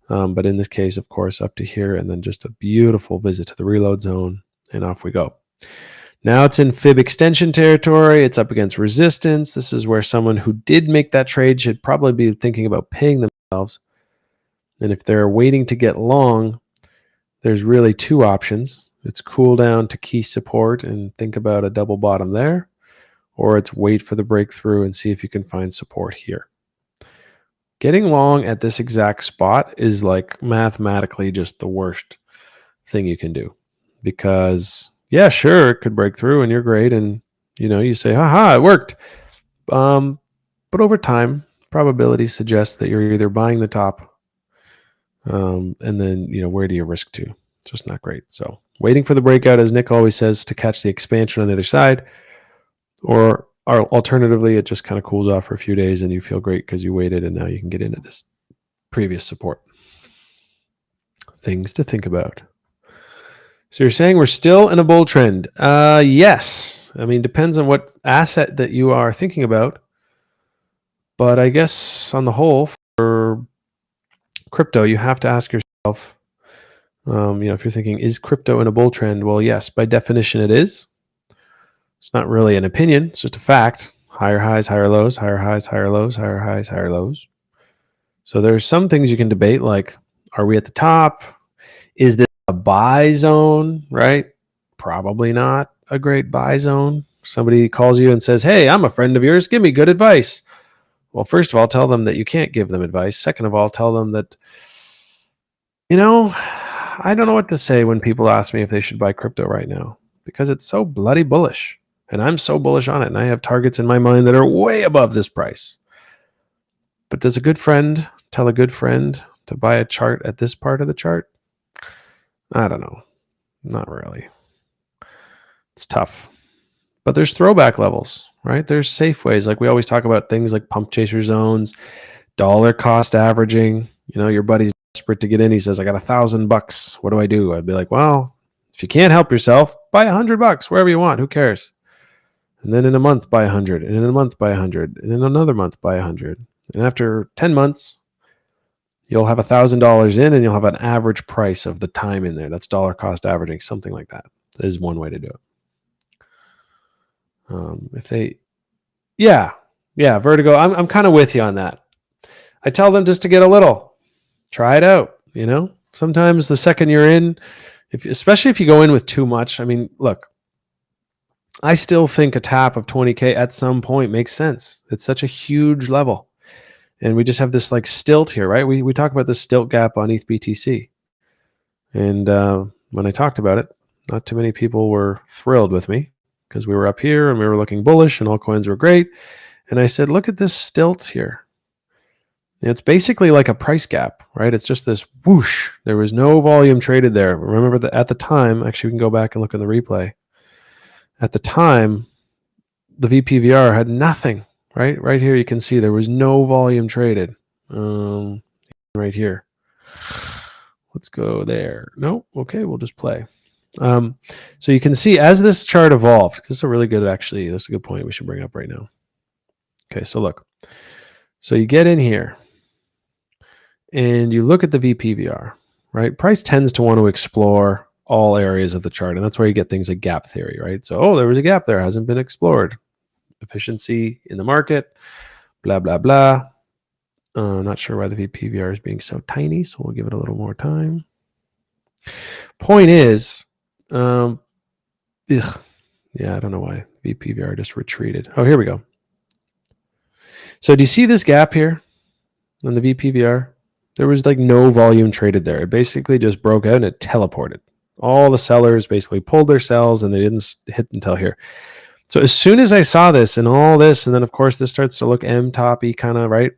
But in this case, of course, up to here and then just a beautiful visit to the reload zone and off we go. Now it's in fib extension territory. It's up against resistance. This is where someone who did make that trade should probably be thinking about paying themselves. And if they're waiting to get long, there's really two options. It's cool down to key support and think about a double bottom there, or it's wait for the breakthrough and see if you can find support here. Getting long at this exact spot is like mathematically just the worst thing you can do, because yeah, sure, it could break through and you're great, and you say, haha, it worked. But over time, probability suggests that you're either buying the top, and then where do you risk to? It's just not great. So waiting for the breakout, as Nick always says, to catch the expansion on the other side, or alternatively, it just kind of cools off for a few days and you feel great because you waited and now you can get into this previous support. Things to think about. So you're saying we're still in a bull trend? Yes. I mean, depends on what asset that you are thinking about. But I guess on the whole, for crypto, you have to ask yourself, if you're thinking, is crypto in a bull trend? Well, yes, by definition, it is. It's not really an opinion. It's just a fact. Higher highs, higher lows, higher highs, higher lows, higher highs, higher lows. So there's some things you can debate, like, are we at the top? Is this a buy zone, right? Probably not a great buy zone. Somebody calls you and says, hey, I'm a friend of yours. Give me good advice. Well, first of all, tell them that you can't give them advice. Second of all, tell them that, I don't know what to say when people ask me if they should buy crypto right now, because it's so bloody bullish. And I'm so bullish on it. And I have targets in my mind that are way above this price. But does a good friend tell a good friend to buy a chart at this part of the chart? I don't know. Not really. It's tough. But there's throwback levels, right? There's safe ways. Like we always talk about things like pump chaser zones, dollar cost averaging. Your buddy's desperate to get in. He says, I got $1,000. What do I do? I'd be like, well, if you can't help yourself, buy $100 wherever you want. Who cares? And then in a month, buy 100. And in a month, buy 100. And in another month, buy 100. And after 10 months, you'll have $1,000 in and you'll have an average price of the time in there. That's dollar cost averaging, something like that. That is one way to do it. Vertigo. I'm kind of with you on that. I tell them just to get a little, try it out. Sometimes the second you're in, especially if you go in with too much. I mean, look, I still think a tap of 20K at some point makes sense. It's such a huge level. And we just have this like stilt here, right? We talk about this stilt gap on ETH BTC. And when I talked about it, not too many people were thrilled with me because we were up here and we were looking bullish and all coins were great. And I said, look at this stilt here. It's basically like a price gap, right? It's just this whoosh. There was no volume traded there. Remember that at the time, actually, we can go back and look in the replay. At the time, the VPVR had nothing, right? Right here, you can see there was no volume traded. Right here. Let's go there. No, okay, we'll just play. So you can see as this chart evolved, this is a really good, actually, that's a good point we should bring up right now. Okay, so look. So you get in here and you look at the VPVR, right? Price tends to want to explore all areas of the chart, and that's where you get things like gap theory, right? So, there was a gap there, hasn't been explored. Efficiency in the market, blah, blah, blah. Not sure why the VPVR is being so tiny, so we'll give it a little more time. Point is, I don't know why VPVR just retreated. Oh, here we go. So do you see this gap here on the VPVR? There was like no volume traded there. It basically just broke out and it teleported. All the sellers basically pulled their sells and they didn't hit until here. So as soon as I saw this and all this, and then of course this starts to look M-toppy kind of, right?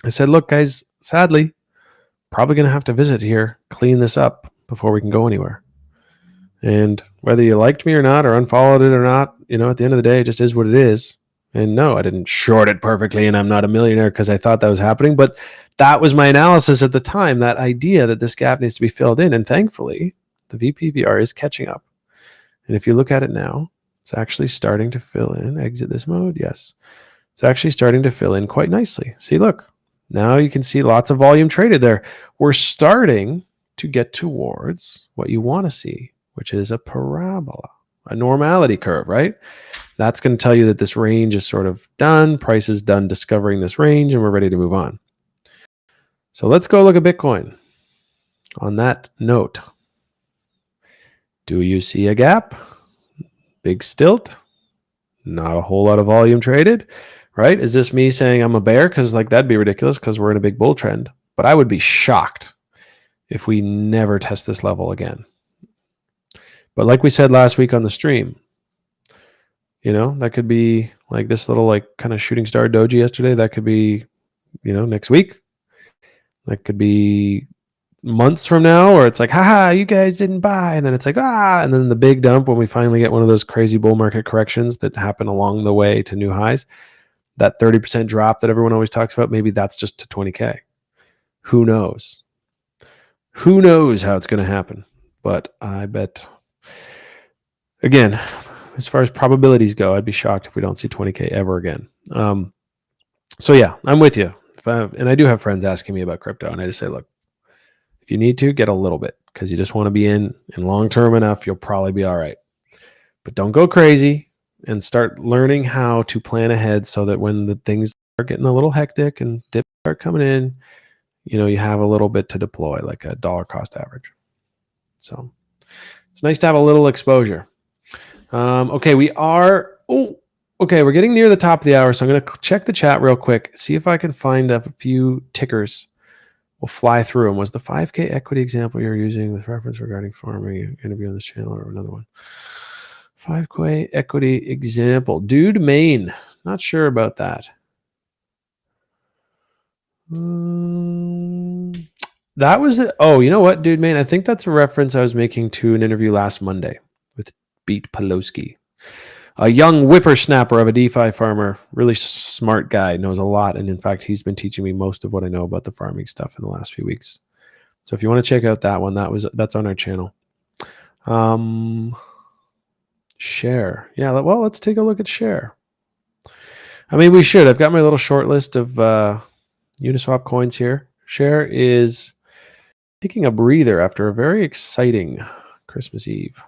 I said, look guys, sadly, probably going to have to visit here, clean this up before we can go anywhere. And whether you liked me or not, or unfollowed it or not, at the end of the day, it just is what it is. And no, I didn't short it perfectly and I'm not a millionaire because I thought that was happening. But that was my analysis at the time, that idea that this gap needs to be filled in. And thankfully, the VPVR is catching up. And if you look at it now, it's actually starting to fill in. Exit this mode. Yes. It's actually starting to fill in quite nicely. See, look, now you can see lots of volume traded there. We're starting to get towards what you want to see, which is a parabola, a normality curve, right? That's going to tell you that this range is sort of done. Price is done discovering this range and we're ready to move on. So let's go look at Bitcoin. On that note, Do you see a gap? Big stilt? Not a whole lot of volume traded, right? Is this me saying I'm a bear? Because like that'd be ridiculous because we're in a big bull trend. But I would be shocked if we never test this level again. But like we said last week on the stream, that could be like this little like kind of shooting star doji yesterday. That could be, next week. That could be months from now, or it's like, haha, you guys didn't buy. And then it's like, and then the big dump when we finally get one of those crazy bull market corrections that happen along the way to new highs. That 30% drop that everyone always talks about, maybe that's just to 20K. Who knows? Who knows how it's going to happen? But I bet, again, as far as probabilities go, I'd be shocked if we don't see 20K ever again. So yeah, I'm with you. And I do have friends asking me about crypto, and I just say, look, if you need to, get a little bit because you just want to be in long term enough, you'll probably be all right. But don't go crazy and start learning how to plan ahead so that when the things are getting a little hectic and dips start coming in, you have a little bit to deploy, like a dollar cost average. So it's nice to have a little exposure. Okay, we're getting near the top of the hour, so I'm going to check the chat real quick, see if I can find a few tickers. We'll fly through them. Was the 5K equity example you're using with reference regarding farming interview on this channel or another one? 5K equity example. Dude Main. Not sure about that. That was it. Oh, you know what, Dude Main? I think that's a reference I was making to an interview last Monday with Beat Pelosi. A young whippersnapper of a DeFi farmer, really smart guy, knows a lot. And in fact, he's been teaching me most of what I know about the farming stuff in the last few weeks. So if you want to check out that one, that's on our channel. Share. Yeah, well, let's take a look at Share. I mean, we should. I've got my little short list of Uniswap coins here. Share is taking a breather after a very exciting Christmas Eve.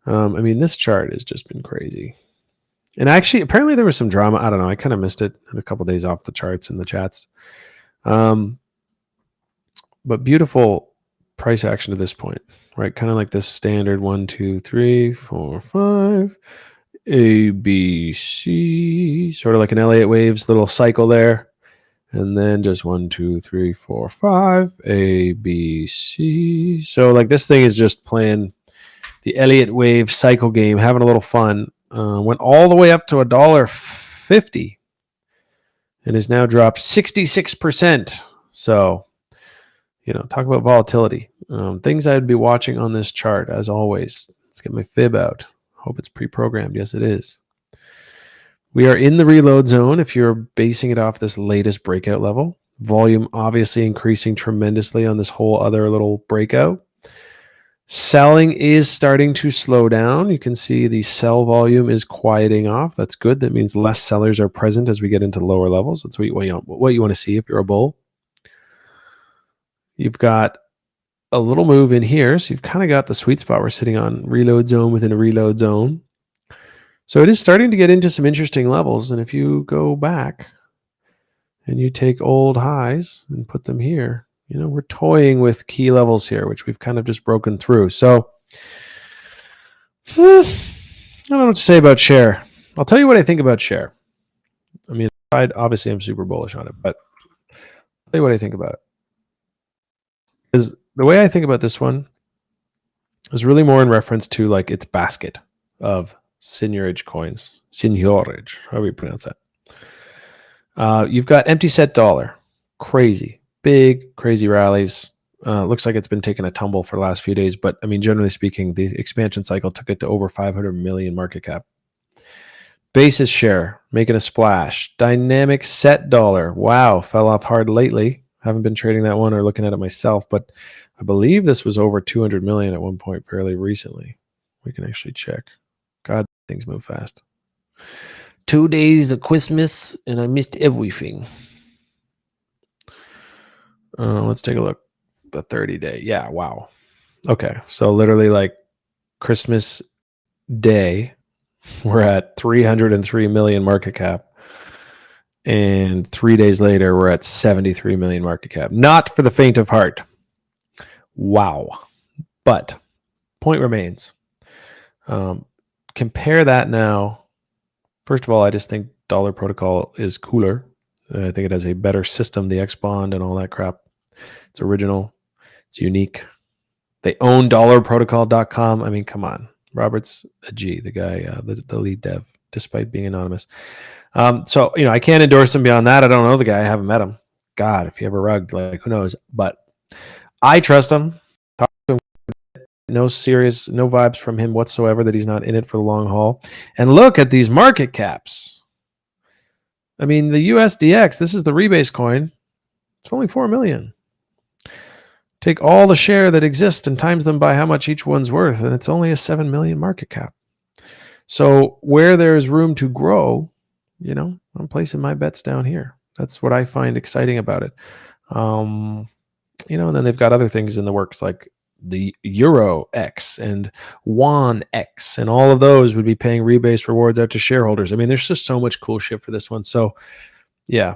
I mean, this chart has just been crazy. And actually, apparently there was some drama. I don't know. I kind of missed it. Had a couple of days off the charts and the chats. But beautiful price action to this point, right? Kind of like this standard 1, 2, 3, 4, 5, A, B, C, sort of like an Elliott waves little cycle there. And then just 1, 2, 3, 4, 5, A, B, C. So like this thing is just playing the Elliott wave cycle game, having a little fun. Went all the way up to $1.50 and has now dropped 66%. So, talk about volatility. Things I'd be watching on this chart, as always. Let's get my fib out. Hope it's pre-programmed. Yes, it is. We are in the reload zone if you're basing it off this latest breakout level. Volume obviously increasing tremendously on this whole other little breakout. Selling is starting to slow down. You can see the sell volume is quieting off. That's good. That means less sellers are present as we get into lower levels. That's what you want to see if you're a bull. You've got a little move in here. So you've kind of got the sweet spot we're sitting on, reload zone within a reload zone. So it is starting to get into some interesting levels. And if you go back and you take old highs and put them here, we're toying with key levels here, which we've kind of just broken through. So I don't know what to say about Share. I'll tell you what I think about Share. I mean, obviously I'm super bullish on it, but I'll tell you what I think about it. Because the way I think about this one is really more in reference to like its basket of seigniorage coins. Seigniorage, however you pronounce that. You've got empty set dollar. Crazy. Big, crazy rallies. Looks like it's been taking a tumble for the last few days, but I mean, generally speaking, the expansion cycle took it to over 500 million market cap. Basis Share making a splash. Dynamic set dollar. Wow, fell off hard lately. Haven't been trading that one or looking at it myself, but I believe this was over 200 million at one point fairly recently. We can actually check. God, things move fast. 2 days of Christmas and I missed everything. Let's take a look. The 30-day. Yeah, wow. Okay, so literally like Christmas Day, we're at 303 million market cap. And 3 days later, we're at 73 million market cap. Not for the faint of heart. Wow. But point remains. Compare that now. First of all, I just think Dollar Protocol is cooler. I think it has a better system, the X bond and all that crap. It's original. It's unique. They own dollarprotocol.com. I mean, come on. Robert's a G, the guy, the lead dev, despite being anonymous. So, I can't endorse him beyond that. I don't know the guy. I haven't met him. God, if he ever rugged, like, who knows? But I trust him. Talk to him. No vibes from him whatsoever that he's not in it for the long haul. And look at these market caps. I mean, the USDX, this is the Rebase coin. It's only 4 million. Take all the share that exists and times them by how much each one's worth, and it's only a 7 million market cap. So where there's room to grow, I'm placing my bets down here. That's what I find exciting about it. And then they've got other things in the works like the Euro X and Won X, and all of those would be paying rebase rewards out to shareholders. I mean, there's just so much cool shit for this one. So yeah,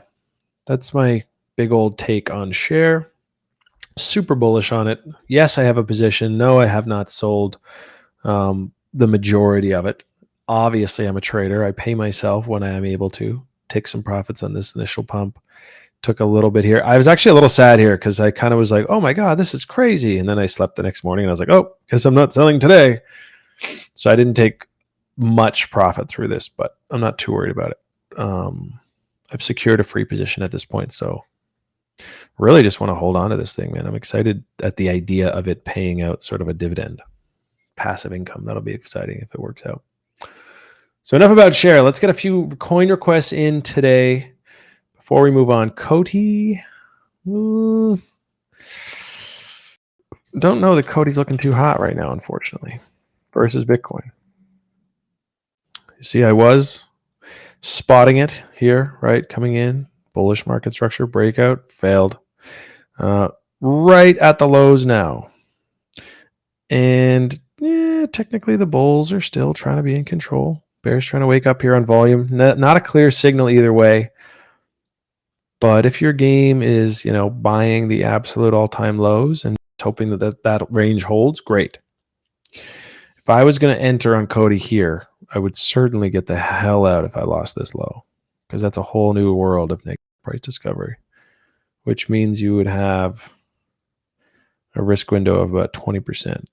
that's my big old take on share. Super bullish on it. Yes, I have a position. No, I have not sold the majority of it. Obviously, I'm a trader. I pay myself when I am able to take some profits on this initial pump. Took a little bit here. I was actually a little sad here because I kind of was like, oh my God, this is crazy. And then I slept the next morning and I was like, oh, guess I'm not selling today. So I didn't take much profit through this, but I'm not too worried about it. I've secured a free position at this point. So really just want to hold on to this thing, man. I'm excited at the idea of it paying out sort of a dividend. Passive income. That'll be exciting if it works out. So enough about share. Let's get a few coin requests in today. Before we move on, Cody. Don't know that Cody's looking too hot right now, unfortunately, versus Bitcoin. You see, I was spotting it here, right? Coming in, bullish market structure, breakout, failed. Right at the lows now. And technically the bulls are still trying to be in control. Bears trying to wake up here on volume. Not a clear signal either way. But if your game is, buying the absolute all-time lows and hoping that range holds, great. If I was going to enter on Cody here, I would certainly get the hell out if I lost this low, because that's a whole new world of negative price discovery, which means you would have a risk window of about 20%.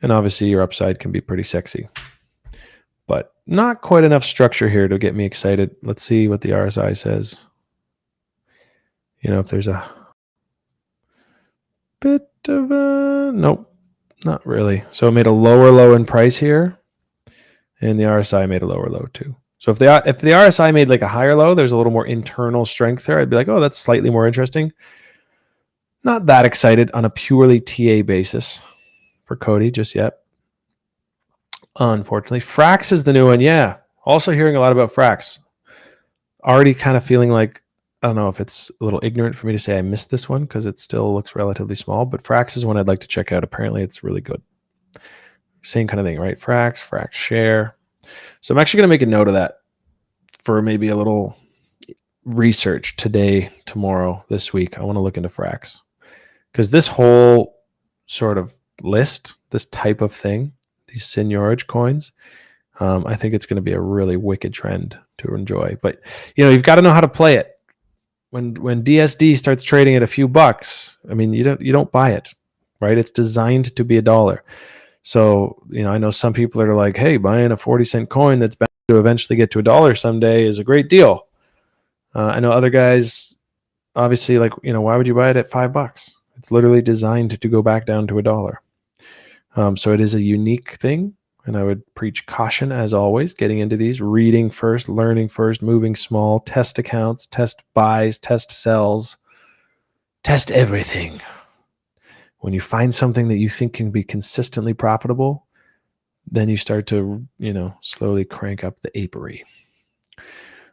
And obviously your upside can be pretty sexy, but not quite enough structure here to get me excited. Let's see what the RSI says. If there's a bit of a, nope, not really. So it made a lower low in price here, and the RSI made a lower low too. So if the RSI made like a higher low, there's a little more internal strength there. I'd be like, oh, that's slightly more interesting. Not that excited on a purely TA basis for Cody just yet. Unfortunately, Frax is the new one. Yeah. Also hearing a lot about Frax. Already kind of feeling like, I don't know if it's a little ignorant for me to say I missed this one because it still looks relatively small, but Frax is one I'd like to check out. Apparently it's really good. Same kind of thing, right? Frax share. So I'm actually going to make a note of that for maybe a little research today, tomorrow, this week. I want to look into Frax because this whole sort of list, this type of thing, these seigniorage coins, I think it's going to be a really wicked trend to enjoy. But you've got to know how to play it. When DSD starts trading at a few bucks, I mean, you don't buy it, right? It's designed to be $1. So, I know some people that are like, hey, buying a 40-cent coin that's bound to eventually get to $1 someday is a great deal. I know other guys, obviously, like, why would you buy it at $5? It's literally designed to go back down to $1. So it is a unique thing. And I would preach caution, as always, getting into these, reading first, learning first, moving small, test accounts, test buys, test sells, test everything. When you find something that you think can be consistently profitable, then you start to, slowly crank up the apiary.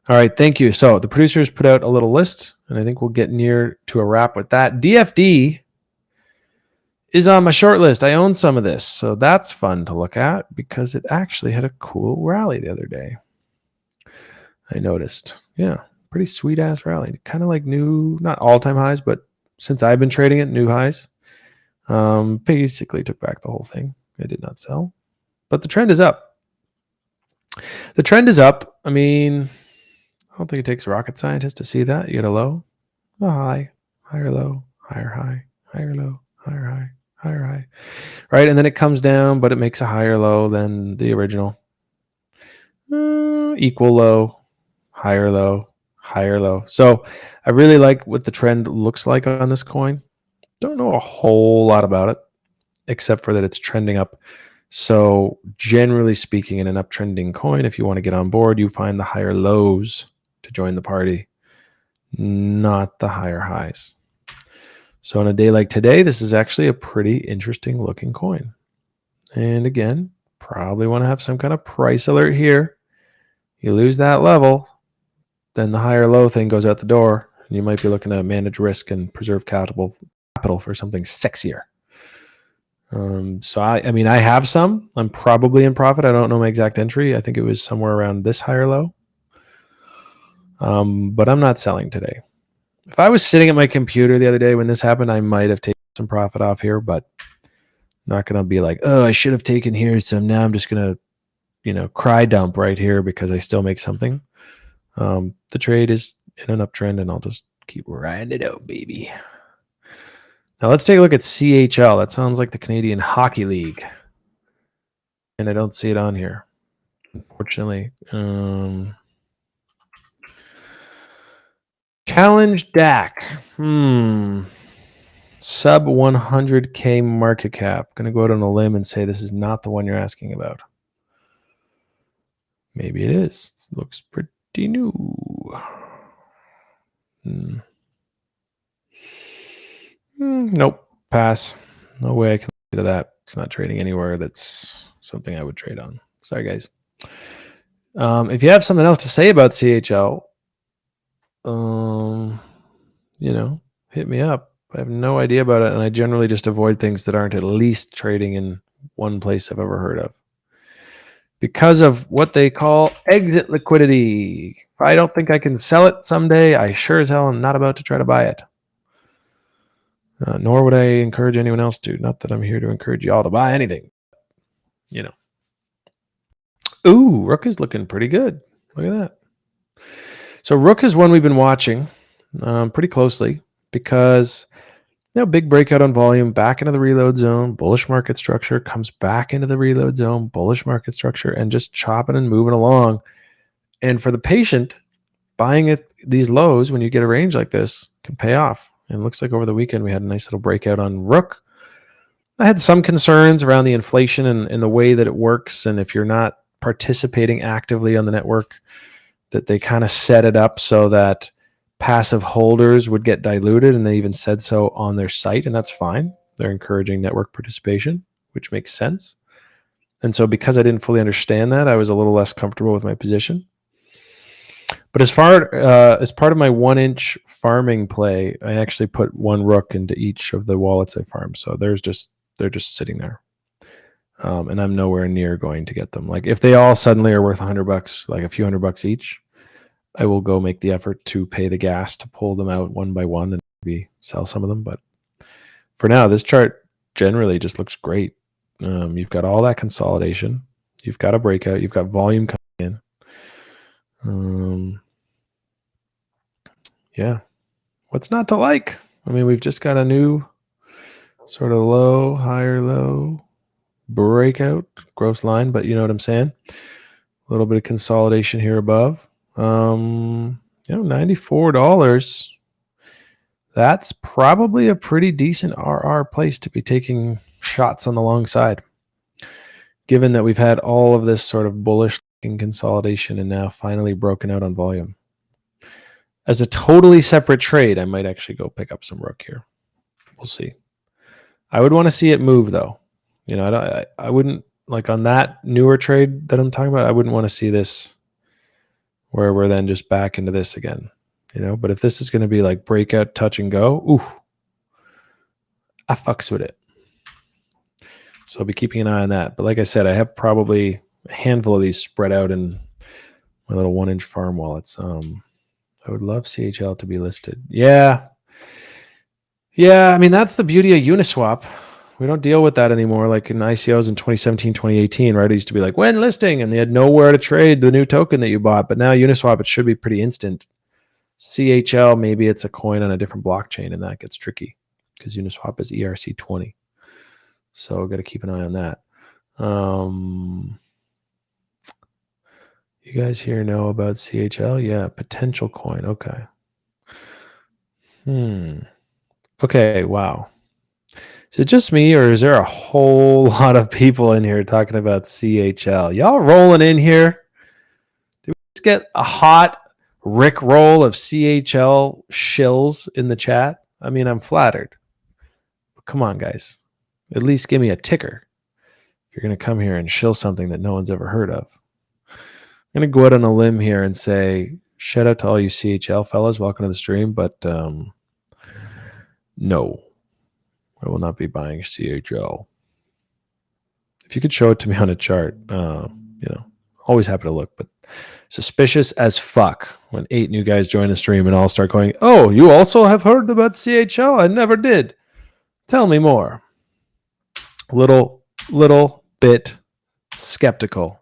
All right, thank you. So the producers put out a little list, and I think we'll get near to a wrap with that. DFD is on my short list. I own some of this, so that's fun to look at because it actually had a cool rally the other day. I noticed. Yeah, pretty sweet ass rally. Kind of like new, not all-time highs, but since I've been trading it, new highs. Basically took back the whole thing. I did not sell, but the trend is up. The trend is up. I mean, I don't think it takes a rocket scientist to see that. You get a low, a high, higher low, higher high, higher low, higher high, higher high, right? And then it comes down, but it makes a higher low than the original. Equal low, higher low, higher low. So I really like what the trend looks like on this coin. Don't know a whole lot about it, except for that it's trending up. So generally speaking, in an uptrending coin, if you want to get on board, you find the higher lows to join the party, not the higher highs. So on a day like today, this is actually a pretty interesting looking coin. And again, probably want to have some kind of price alert here. You lose that level, then the higher low thing goes out the door, and you might be looking to manage risk and preserve capital for something sexier. So I mean, I have some. I'm probably in profit. I don't know my exact entry. I think it was somewhere around this higher low. But I'm not selling today. If I was sitting at my computer the other day when this happened, I might have taken some profit off here, but not going to be like, oh, I should have taken here. So now I'm just going to, cry dump right here because I still make something. The trade is in an uptrend, and I'll just keep riding it out, baby. Now let's take a look at CHL. That sounds like the Canadian Hockey League. And I don't see it on here, unfortunately. Challenge DAC. Sub 100K market cap. Going to go out on a limb and say this is not the one you're asking about. Maybe it is. It looks pretty new. Nope. Pass. No way I can get to that. It's not trading anywhere that's something I would trade on. Sorry, guys. If you have something else to say about CHL, hit me up. I have no idea about it, and I generally just avoid things that aren't at least trading in one place I've ever heard of, because of what they call exit liquidity. If I don't think I can sell it someday, I sure as hell am not about to try to buy it. Nor would I encourage anyone else to. Not that I'm here to encourage y'all to buy anything. Ooh, Rook is looking pretty good. Look at that. So Rook is one we've been watching pretty closely because big breakout on volume, back into the reload zone, bullish market structure, comes back into the reload zone, bullish market structure, and just chopping and moving along. And for the patient, buying at these lows when you get a range like this can pay off. And it looks like over the weekend we had a nice little breakout on Rook. I had some concerns around the inflation and the way that it works, and if you're not participating actively on the network, that they kind of set it up so that passive holders would get diluted, and they even said so on their site, and that's fine. They're encouraging network participation, which makes sense. And so because I didn't fully understand that, I was a little less comfortable with my position. But as part of my 1-inch farming play, I actually put one Rook into each of the wallets I farmed. So they're just sitting there. And I'm nowhere near going to get them. Like if they all suddenly are worth $100, like a few $100 each, I will go make the effort to pay the gas to pull them out one by one and maybe sell some of them. But for now, this chart generally just looks great. You've got all that consolidation. You've got a breakout. You've got volume coming in. Yeah. What's not to like? I mean, we've just got a new sort of low, higher low breakout, gross line, but you know what I'm saying? A little bit of consolidation here above. $94. That's probably a pretty decent RR place to be taking shots on the long side, given that we've had all of this sort of bullish consolidation and now finally broken out on volume. As a totally separate trade, I might actually go pick up some Rook here. We'll see. I would want to see it move, though. I wouldn't, like on that newer trade that I'm talking about, I wouldn't want to see this where we're then just back into this again. But if this is going to be like breakout, touch and go, ooh, I fucks with it. So I'll be keeping an eye on that. But like I said, I have probably a handful of these spread out in my little 1-inch farm wallets. I would love CHL to be listed. Yeah. I mean, that's the beauty of Uniswap. We don't deal with that anymore. Like in ICOs in 2017, 2018, right? It used to be like when listing, and they had nowhere to trade the new token that you bought. But now Uniswap, it should be pretty instant. CHL, maybe it's a coin on a different blockchain, and that gets tricky because Uniswap is ERC20. So got to keep an eye on that. You guys here know about CHL? Yeah, potential coin. Okay. Okay, wow. Is it just me, or is there a whole lot of people in here talking about CHL? Y'all rolling in here? Do we just get a hot Rick roll of CHL shills in the chat? I mean, I'm flattered. But come on, guys. At least give me a ticker if you're going to come here and shill something that no one's ever heard of. I'm going to go out on a limb here and say, shout out to all you CHL fellas. Welcome to the stream. But no, I will not be buying CHL. If you could show it to me on a chart, always happy to look, but suspicious as fuck when 8 new guys join the stream and all start going, oh, you also have heard about CHL? I never did. Tell me more. Little bit skeptical.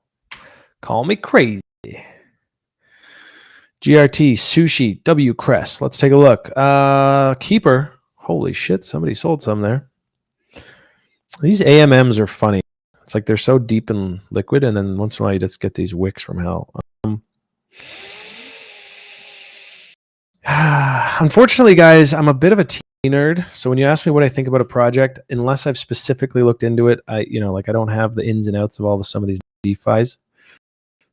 Call me crazy. GRT, Sushi, W Crest. Let's take a look. Keeper. Holy shit, somebody sold some there. These AMMs are funny. It's like they're so deep and liquid, and then once in a while you just get these wicks from hell. Unfortunately, guys, I'm a bit of a tea nerd. So when you ask me what I think about a project, unless I've specifically looked into it, I don't have the ins and outs of some of these DeFis.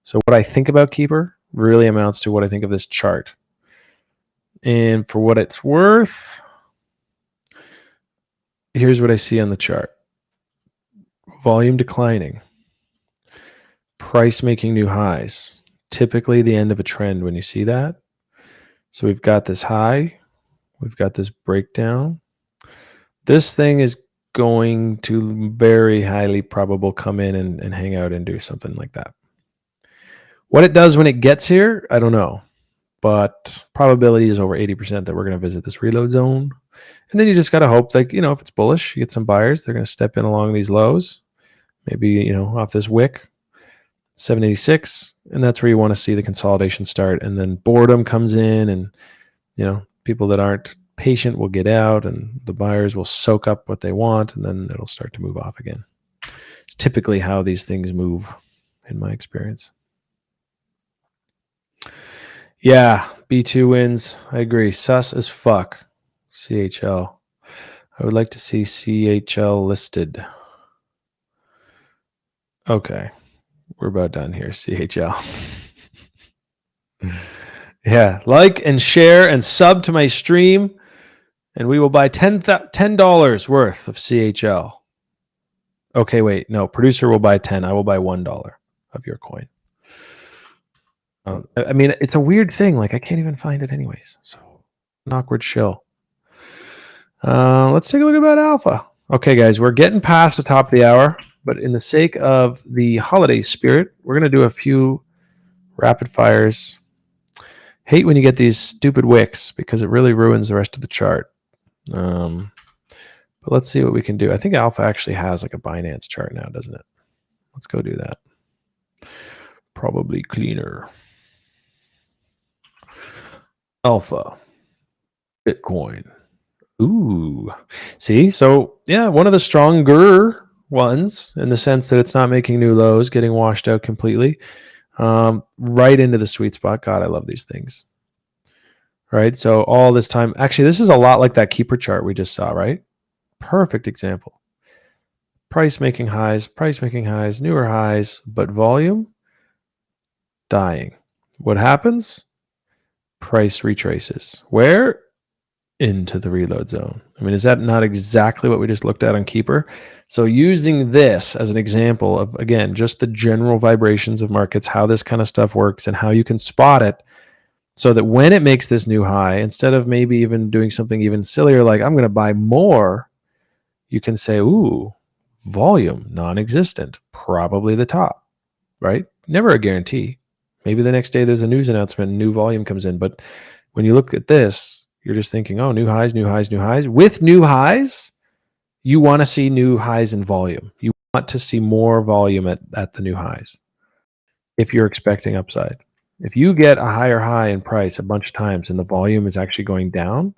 So what I think about Keeper really amounts to what I think of this chart. And for what it's worth, here's what I see on the chart. Volume declining. Price making new highs. Typically the end of a trend when you see that. So we've got this high. We've got this breakdown. This thing is going to very highly probable come in and hang out and do something like that. What it does when it gets here, I don't know. But probability is over 80% that we're going to visit this reload zone. And then you just got to hope, like, if it's bullish, you get some buyers. They're going to step in along these lows. Maybe, off this wick, 786. And that's where you want to see the consolidation start. And then boredom comes in and, people that aren't patient will get out and the buyers will soak up what they want and then it'll start to move off again. It's typically how these things move in my experience. Yeah, B2 wins. I agree. Sus as fuck. CHL. I would like to see CHL listed. Okay. We're about done here. CHL. Yeah. Like and share and sub to my stream, and we will buy $10 worth of CHL. Okay, wait. No, producer will buy 10. I will buy $1 of your coin. I mean, it's a weird thing. Like, I can't even find it anyways. So, an awkward shill. Let's take a look about alpha. Okay, guys, we're getting past the top of the hour, but in the sake of the holiday spirit, we're going to do a few rapid fires. Hate when you get these stupid wicks because it really ruins the rest of the chart. But let's see what we can do. I think alpha actually has like a Binance chart now, doesn't it? Let's go do that. Probably cleaner. Alpha. Bitcoin. Ooh. See? So, yeah, one of the stronger ones in the sense that it's not making new lows, getting washed out completely. Right into the sweet spot. God, I love these things. Right? So all this time, actually, this is a lot like that keeper chart we just saw, right? Perfect example. Price making highs, newer highs, but volume dying. What happens? Price retraces. Where? Into the reload zone. I mean, is that not exactly what we just looked at on Keeper? So using this as an example of, again, just the general vibrations of markets, how this kind of stuff works and how you can spot it so that when it makes this new high, instead of maybe even doing something even sillier, like I'm going to buy more, you can say, ooh, volume, non-existent, probably the top, right? Never a guarantee. Maybe the next day there's a news announcement, new volume comes in. But when you look at this, you're just thinking, oh, new highs. With new highs, you want to see new highs in volume. You want to see more volume at the new highs if you're expecting upside. If you get a higher high in price a bunch of times and the volume is actually going down,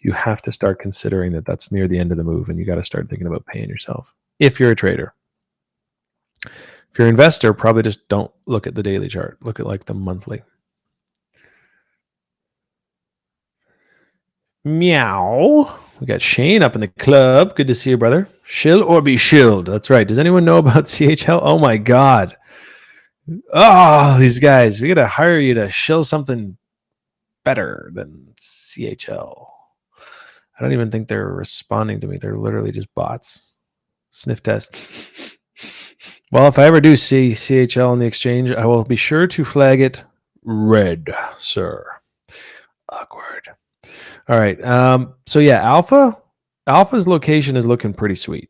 you have to start considering that that's near the end of the move, and you got to start thinking about paying yourself if you're a trader. If you're an investor, probably just don't look at the daily chart. Look at like the monthly. Meow. We got Shane up in the club. Good to see you, brother. Shill or be shilled. That's right. Does anyone know about CHL? Oh my God. Oh, these guys. We got to hire you to shill something better than CHL. I don't even think they're responding to me. They're literally just bots. Sniff test. Well, if I ever do see CHL on the exchange, I will be sure to flag it red, sir. Awkward. All right. So yeah, Alpha's location is looking pretty sweet.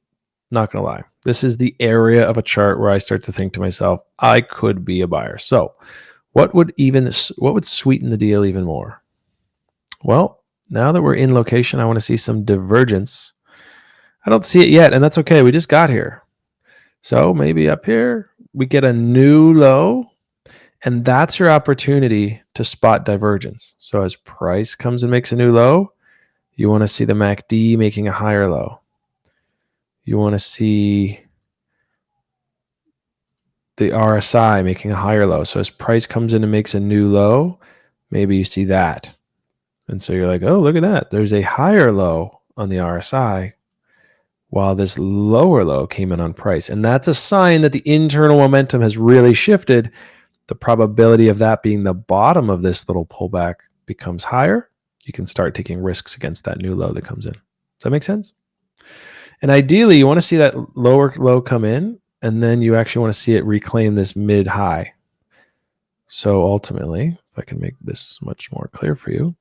Not gonna lie. This is the area of a chart where I start to think to myself, I could be a buyer. So what would sweeten the deal even more? Well, now that we're in location, I want to see some divergence. I don't see it yet, and that's okay. We just got here. So maybe up here, we get a new low, and that's your opportunity to spot divergence. So as price comes and makes a new low, you want to see the MACD making a higher low. You want to see the RSI making a higher low. So as price comes in and makes a new low, maybe you see that. And so you're like, oh, look at that. There's a higher low on the RSI while this lower low came in on price. And that's a sign that the internal momentum has really shifted. The probability of that being the bottom of this little pullback becomes higher. You can start taking risks against that new low that comes in. Does that make sense? And ideally, you want to see that lower low come in, and then you actually want to see it reclaim this mid high. So ultimately, if I can make this much more clear for you,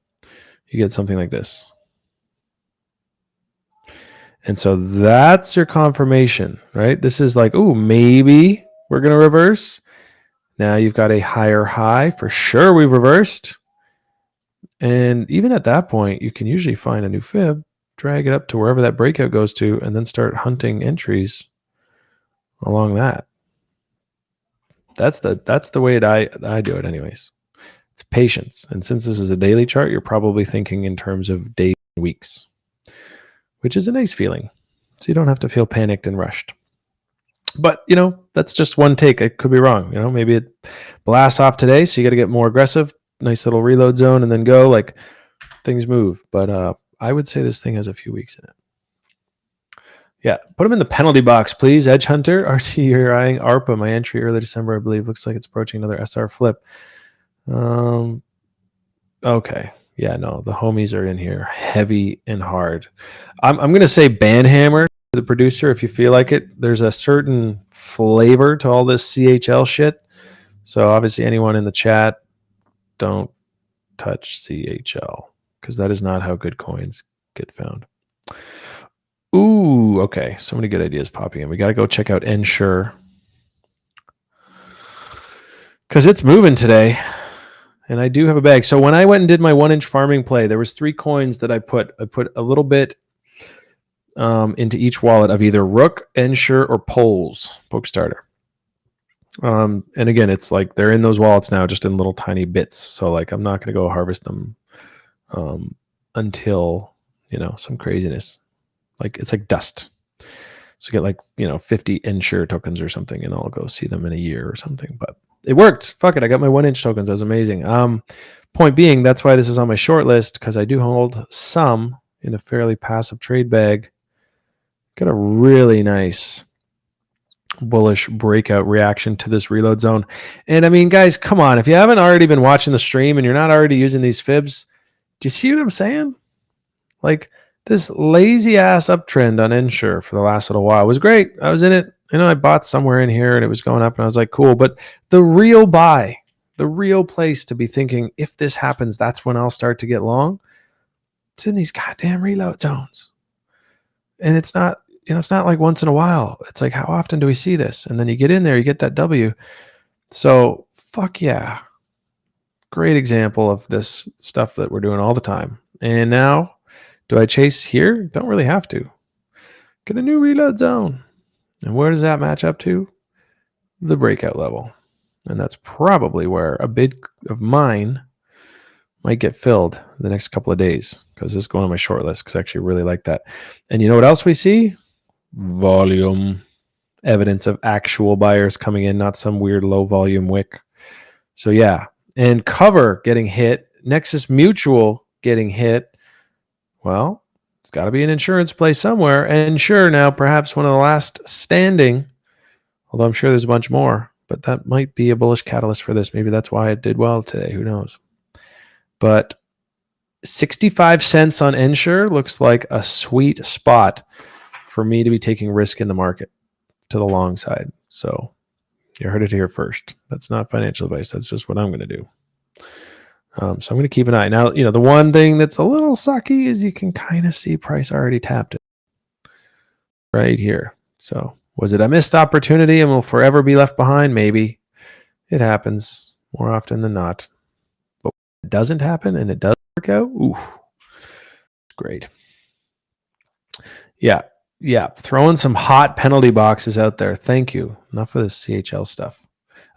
you get something like this. And so that's your confirmation, right? This is like, oh, maybe we're going to reverse. Now you've got a higher high. For sure we've reversed. And even at that point, you can usually find a new fib, drag it up to wherever that breakout goes to, and then start hunting entries along that. That's the way I do it anyways. It's patience. And since this is a daily chart, you're probably thinking in terms of days and weeks, which is a nice feeling. So you don't have to feel panicked and rushed. But, that's just one take. I could be wrong. Maybe it blasts off today, so you got to get more aggressive. Nice little reload zone and then go. Like, things move. But I would say this thing has a few weeks in it. Yeah, put them in the penalty box, please. Edge Hunter, RT, you're eyeing ARPA. My entry early December, I believe. Looks like it's approaching another SR flip. Okay. Yeah, no, the homies are in here heavy and hard. I'm going to say Banhammer, the producer, if you feel like it. There's a certain flavor to all this CHL shit. So obviously anyone in the chat, don't touch CHL because that is not how good coins get found. Ooh, okay. So many good ideas popping in. We got to go check out Ensure because it's moving today. And I do have a bag. So when I went and did my 1-inch farming play, there was 3 coins that I put a little bit into each wallet of either Rook, Ensure, or Poles, Pokestarter. And again, it's like they're in those wallets now, just in little tiny bits. So like I'm not going to go harvest them until, some craziness. Like it's like dust. So get like, 50 Ensure tokens or something, and I'll go see them in a year or something. But it worked. Fuck it. I got my 1-inch tokens. That was amazing. Point being, that's why this is on my short list, because I do hold some in a fairly passive trade bag. Got a really nice bullish breakout reaction to this reload zone. And I mean, guys, come on. If you haven't already been watching the stream and you're not already using these fibs, do you see what I'm saying? Like this lazy ass uptrend on Ensure for the last little while was great. I was in it. I bought somewhere in here and it was going up and I was like, cool. But the real buy, the real place to be thinking, if this happens, that's when I'll start to get long. It's in these goddamn reload zones. And it's not, it's not like once in a while. It's like, how often do we see this? And then you get in there, you get that W. So fuck yeah. Great example of this stuff that we're doing all the time. And now, do I chase here? Don't really have to. Get a new reload zone. And where does that match up to? The breakout level. And that's probably where a bid of mine might get filled the next couple of days, because this is going on my short list because I actually really like that. And you know what else we see? Volume. Evidence of actual buyers coming in, not some weird low volume wick. So yeah. And cover getting hit. Nexus Mutual getting hit. Well, it's got to be an insurance play somewhere. And sure, now perhaps one of the last standing, although I'm sure there's a bunch more, but that might be a bullish catalyst for this. Maybe that's why it did well today. Who knows? But 65 cents on Ensure looks like a sweet spot for me to be taking risk in the market to the long side. So you heard it here first. That's not financial advice. That's just what I'm going to do. So I'm going to keep an eye. Now, the one thing that's a little sucky is you can kind of see price already tapped it right here. So was it a missed opportunity and will forever be left behind? Maybe. It happens more often than not. But when it doesn't happen and it does work out, ooh, great. Yeah. Throwing some hot penalty boxes out there. Thank you. Enough of this CHL stuff.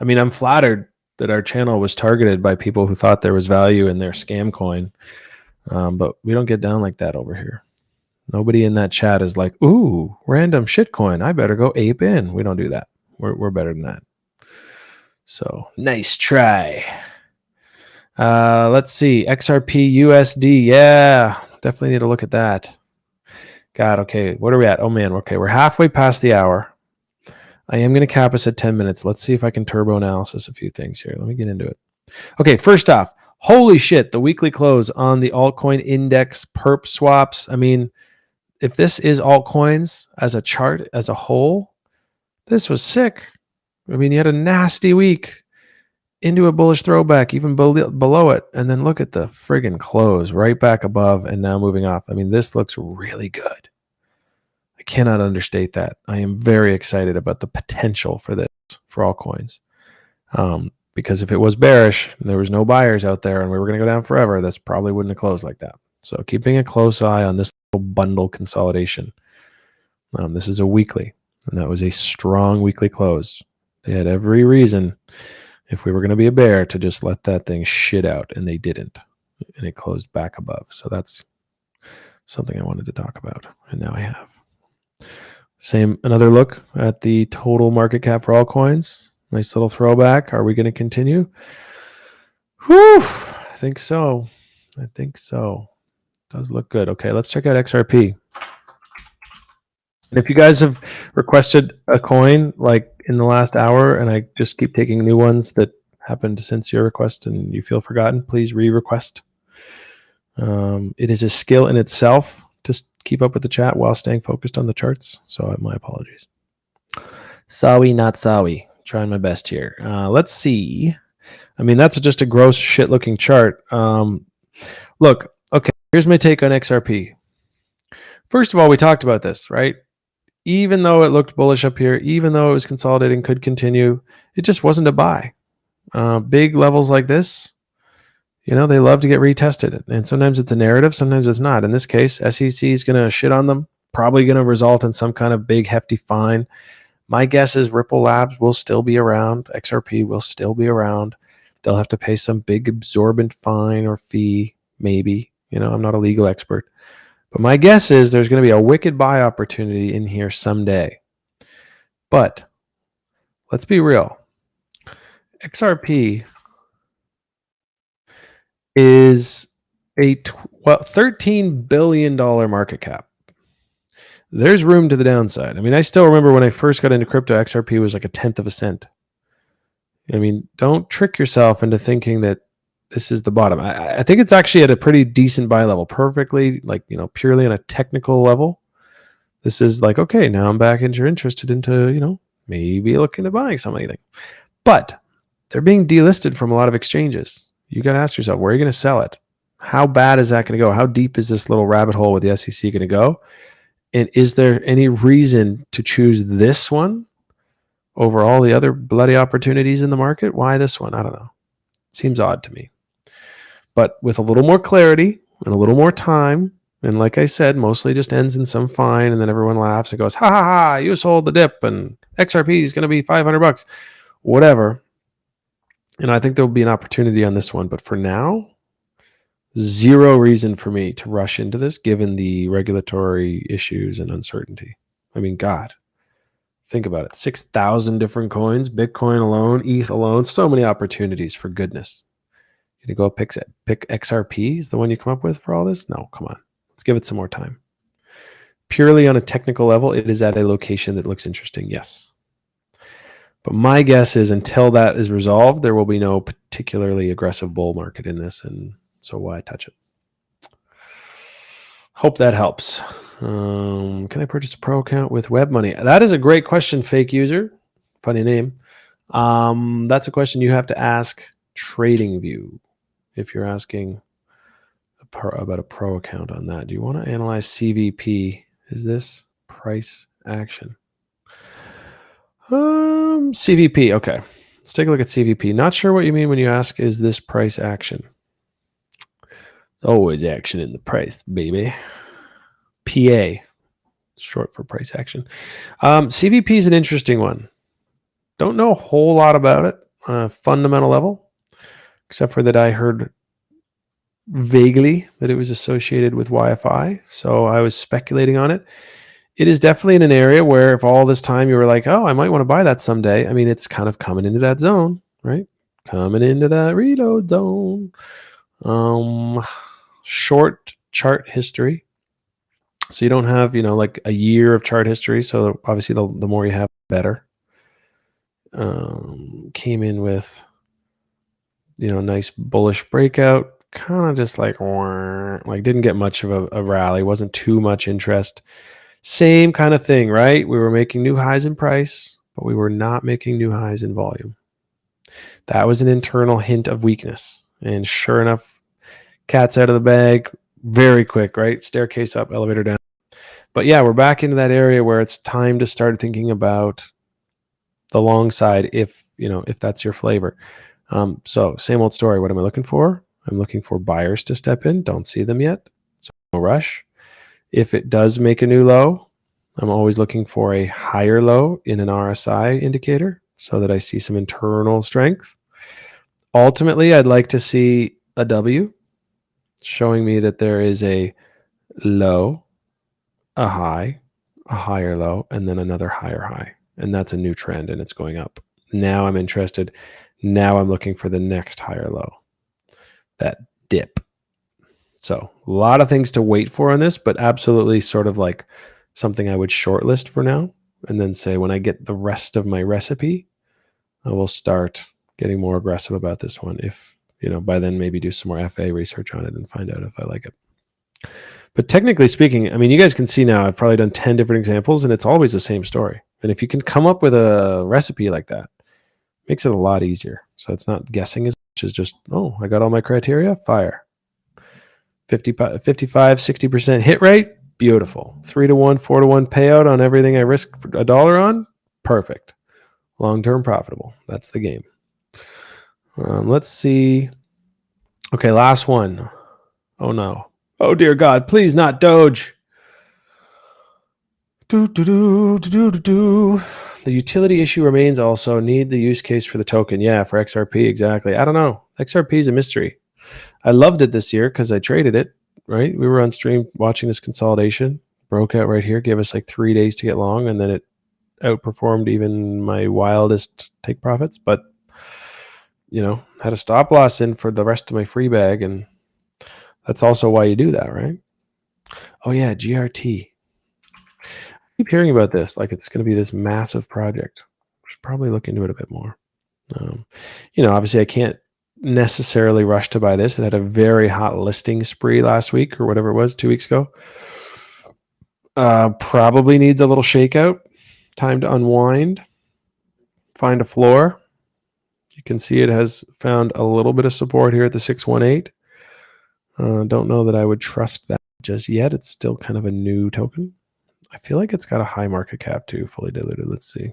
I mean, I'm flattered that our channel was targeted by people who thought there was value in their scam coin. But we don't get down like that over here. Nobody in that chat is like, ooh, random shitcoin. I better go ape in. We don't do that. We're better than that. So nice try. Let's see. XRP USD. Yeah, definitely need to look at that. God, okay. What are we at? Oh, man. Okay, we're halfway past the hour. I am going to cap us at 10 minutes. Let's see if I can turbo analysis a few things here. Let me get into it. Okay, first off, holy shit, the weekly close on the altcoin index perp swaps. I mean, if this is altcoins as a chart as a whole, this was sick. I mean, you had a nasty week into a bullish throwback, even below it. And then look at the friggin' close right back above and now moving off. I mean, this looks really good. I cannot understate that. I am very excited about the potential for this, for altcoins. Because if it was bearish and there was no buyers out there and we were going to go down forever, this probably wouldn't have closed like that. So keeping a close eye on this little bundle consolidation. This is a weekly, and that was a strong weekly close. They had every reason, if we were going to be a bear, to just let that thing shit out, and they didn't. And it closed back above. So that's something I wanted to talk about, and now I have. Another look at the total market cap for altcoins. Nice little throwback. Are we going to continue? Whew, I think so. Does look good. Okay, let's check out XRP. And if you guys have requested a coin like in the last hour and I just keep taking new ones that happened since your request and you feel forgotten, please re-request. It is a skill in itself to keep up with the chat while staying focused on the charts. So my apologies. Sorry, not sorry. Trying my best here. Let's see. I mean, that's just a gross shit looking chart. Look, okay, here's my take on XRP. First of all, we talked about this, right? Even though it looked bullish up here, even though it was consolidating, could continue, it just wasn't a buy. Big levels like this, they love to get retested. And sometimes it's a narrative, sometimes it's not. In this case, SEC is going to shit on them, probably going to result in some kind of big, hefty fine. My guess is Ripple Labs will still be around. XRP will still be around. They'll have to pay some big absorbent fine or fee, maybe. I'm not a legal expert. But my guess is there's going to be a wicked buy opportunity in here someday. But let's be real. XRP is a $13 billion market cap. There's room to the downside. I mean, I still remember when I first got into crypto, XRP was like 1/10 of a cent. I mean, don't trick yourself into thinking that this is the bottom. I think it's actually at a pretty decent buy level, perfectly, purely on a technical level. This is like, okay, now I'm back interested into, maybe looking to buying something. But they're being delisted from a lot of exchanges. You got to ask yourself, where are you going to sell it? How bad is that going to go? How deep is this little rabbit hole with the SEC going to go? And is there any reason to choose this one over all the other bloody opportunities in the market? Why this one? I don't know. Seems odd to me. But with a little more clarity and a little more time And like I said, mostly just ends in some fine, and then everyone laughs and goes, "Ha ha ha! You sold the dip, and XRP is going to be $500, whatever." And I think there will be an opportunity on this one, but for now, zero reason for me to rush into this, given the regulatory issues and uncertainty. I mean, God, think about it: 6,000 different coins, Bitcoin alone, ETH alone, so many opportunities. For goodness, you to go pick XRP is the one you come up with for all this? No, come on. Let's give it some more time. Purely on a technical level, it is at a location that looks interesting, yes. But my guess is until that is resolved, there will be no particularly aggressive bull market in this, and so why touch it? Hope that helps. Can I purchase a pro account with web money? That is a great question, fake user. Funny name. That's a question you have to ask TradingView if you're asking about a pro account on that. Do you want to analyze CVP? Is this price action? CVP. Okay. Let's take a look at CVP. Not sure what you mean when you ask, is this price action? There's always action in the price, baby. PA, short for price action. CVP is an interesting one. Don't know a whole lot about it on a fundamental level, except for that I heard vaguely that it was associated with Wi-Fi. So I was speculating on it. It is definitely in an area where if all this time you were like, oh, I might want to buy that someday. I mean, it's kind of coming into that zone, right? Coming into that reload zone. Short chart history. So you don't have, like a year of chart history. So obviously the more you have, better. Came in with, nice bullish breakout. Kind of just like didn't get much of a rally. Wasn't too much interest. Same kind of thing, right? We were making new highs in price, but we were not making new highs in volume. That was an internal hint of weakness. And sure enough, cat's out of the bag very quick, right? Staircase up, elevator down. But yeah, we're back into that area where it's time to start thinking about the long side if that's your flavor. So same old story. What am I looking for? I'm looking for buyers to step in. Don't see them yet. So no rush. If it does make a new low, I'm always looking for a higher low in an RSI indicator so that I see some internal strength. Ultimately, I'd like to see a W showing me that there is a low, a high, a higher low, and then another higher high. And that's a new trend and it's going up. Now I'm interested. Now I'm looking for the next higher low, that dip. So a lot of things to wait for on this, but absolutely sort of like something I would shortlist for now. And then say, when I get the rest of my recipe, I will start getting more aggressive about this one. If, by then maybe do some more FA research on it and find out if I like it. But technically speaking, I mean, you guys can see now I've probably done 10 different examples and it's always the same story. And if you can come up with a recipe like that, it makes it a lot easier. So it's not guessing as much as just, oh, I got all my criteria, fire. 55, 60% hit rate, beautiful. 3-to-1, 4-to-1 payout on everything I risk $1 on, perfect. Long-term profitable. That's the game. Let's see. Okay, last one. Oh no. Oh dear God, please not Doge. The utility issue remains also. Need the use case for the token. Yeah, for XRP, exactly. I don't know. XRP is a mystery. I loved it this year because I traded it, right? We were on stream watching this consolidation. Broke out right here, gave us like 3 days to get long, and then it outperformed even my wildest take profits. But, had a stop loss in for the rest of my free bag, and that's also why you do that, right? Oh yeah, GRT. I keep hearing about this, like it's going to be this massive project. I should probably look into it a bit more. Obviously I can't necessarily rush to buy this. It had a very hot listing spree last week or whatever it was, 2 weeks ago. Probably needs a little shakeout. Time to unwind. Find a floor. You can see it has found a little bit of support here at the 618. Don't know that I would trust that just yet. It's still kind of a new token. I feel like it's got a high market cap too, fully diluted. Let's see.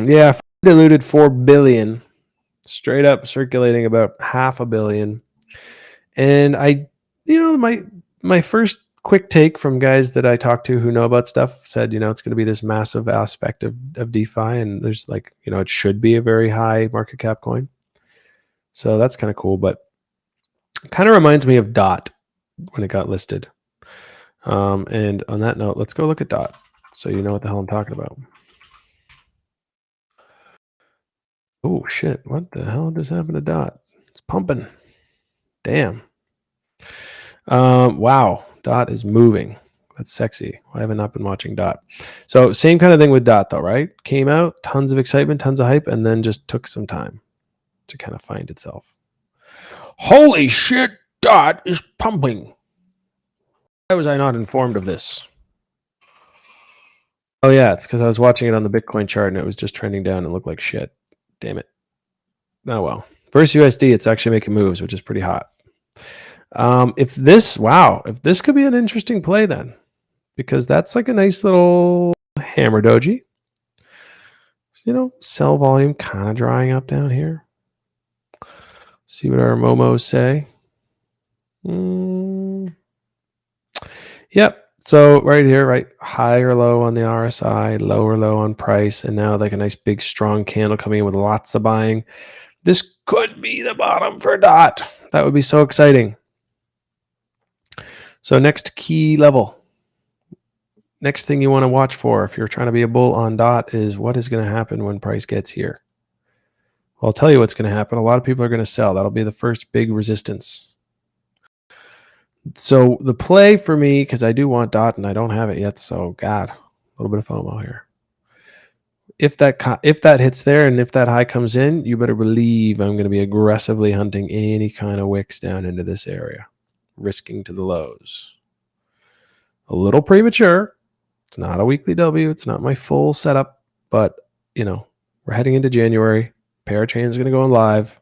Yeah, diluted 4 billion. straight up circulating about $500 million. And I, my first quick take from guys that I talked to who know about stuff said, it's going to be this massive aspect of DeFi, and there's like, it should be a very high market cap coin. So that's kind of cool, but it kind of reminds me of DOT when it got listed. And on that note, let's go look at DOT so you know what the hell I'm talking about. Oh shit, what the hell just happened to DOT? It's pumping. Damn. Wow, DOT is moving. That's sexy. I haven't not been watching DOT. So same kind of thing with DOT though, right? Came out, tons of excitement, tons of hype, and then just took some time to kind of find itself. Holy shit, DOT is pumping. Why was I not informed of this? Oh yeah, it's because I was watching it on the Bitcoin chart and it was just trending down and looked like shit. Damn it. Oh well. Versus USD, it's actually making moves, which is pretty hot. If this could be an interesting play then, because that's like a nice little hammer doji. Sell volume kind of drying up down here. See what our momos say. Yep. So right here, right, high or low on the RSI, low or low on price, and now like a nice big strong candle coming in with lots of buying. This could be the bottom for DOT. That would be so exciting. So next key level. Next thing you want to watch for if you're trying to be a bull on DOT is what is going to happen when price gets here. Well, I'll tell you what's going to happen. A lot of people are going to sell. That'll be the first big resistance. So the play for me, because I do want DOT and I don't have it yet, so God, a little bit of FOMO here. If that hits there and if that high comes in, you better believe I'm going to be aggressively hunting any kind of wicks down into this area, risking to the lows. A little premature. It's not a weekly W. It's not my full setup, but we're heading into January. Parachain is going to go on live,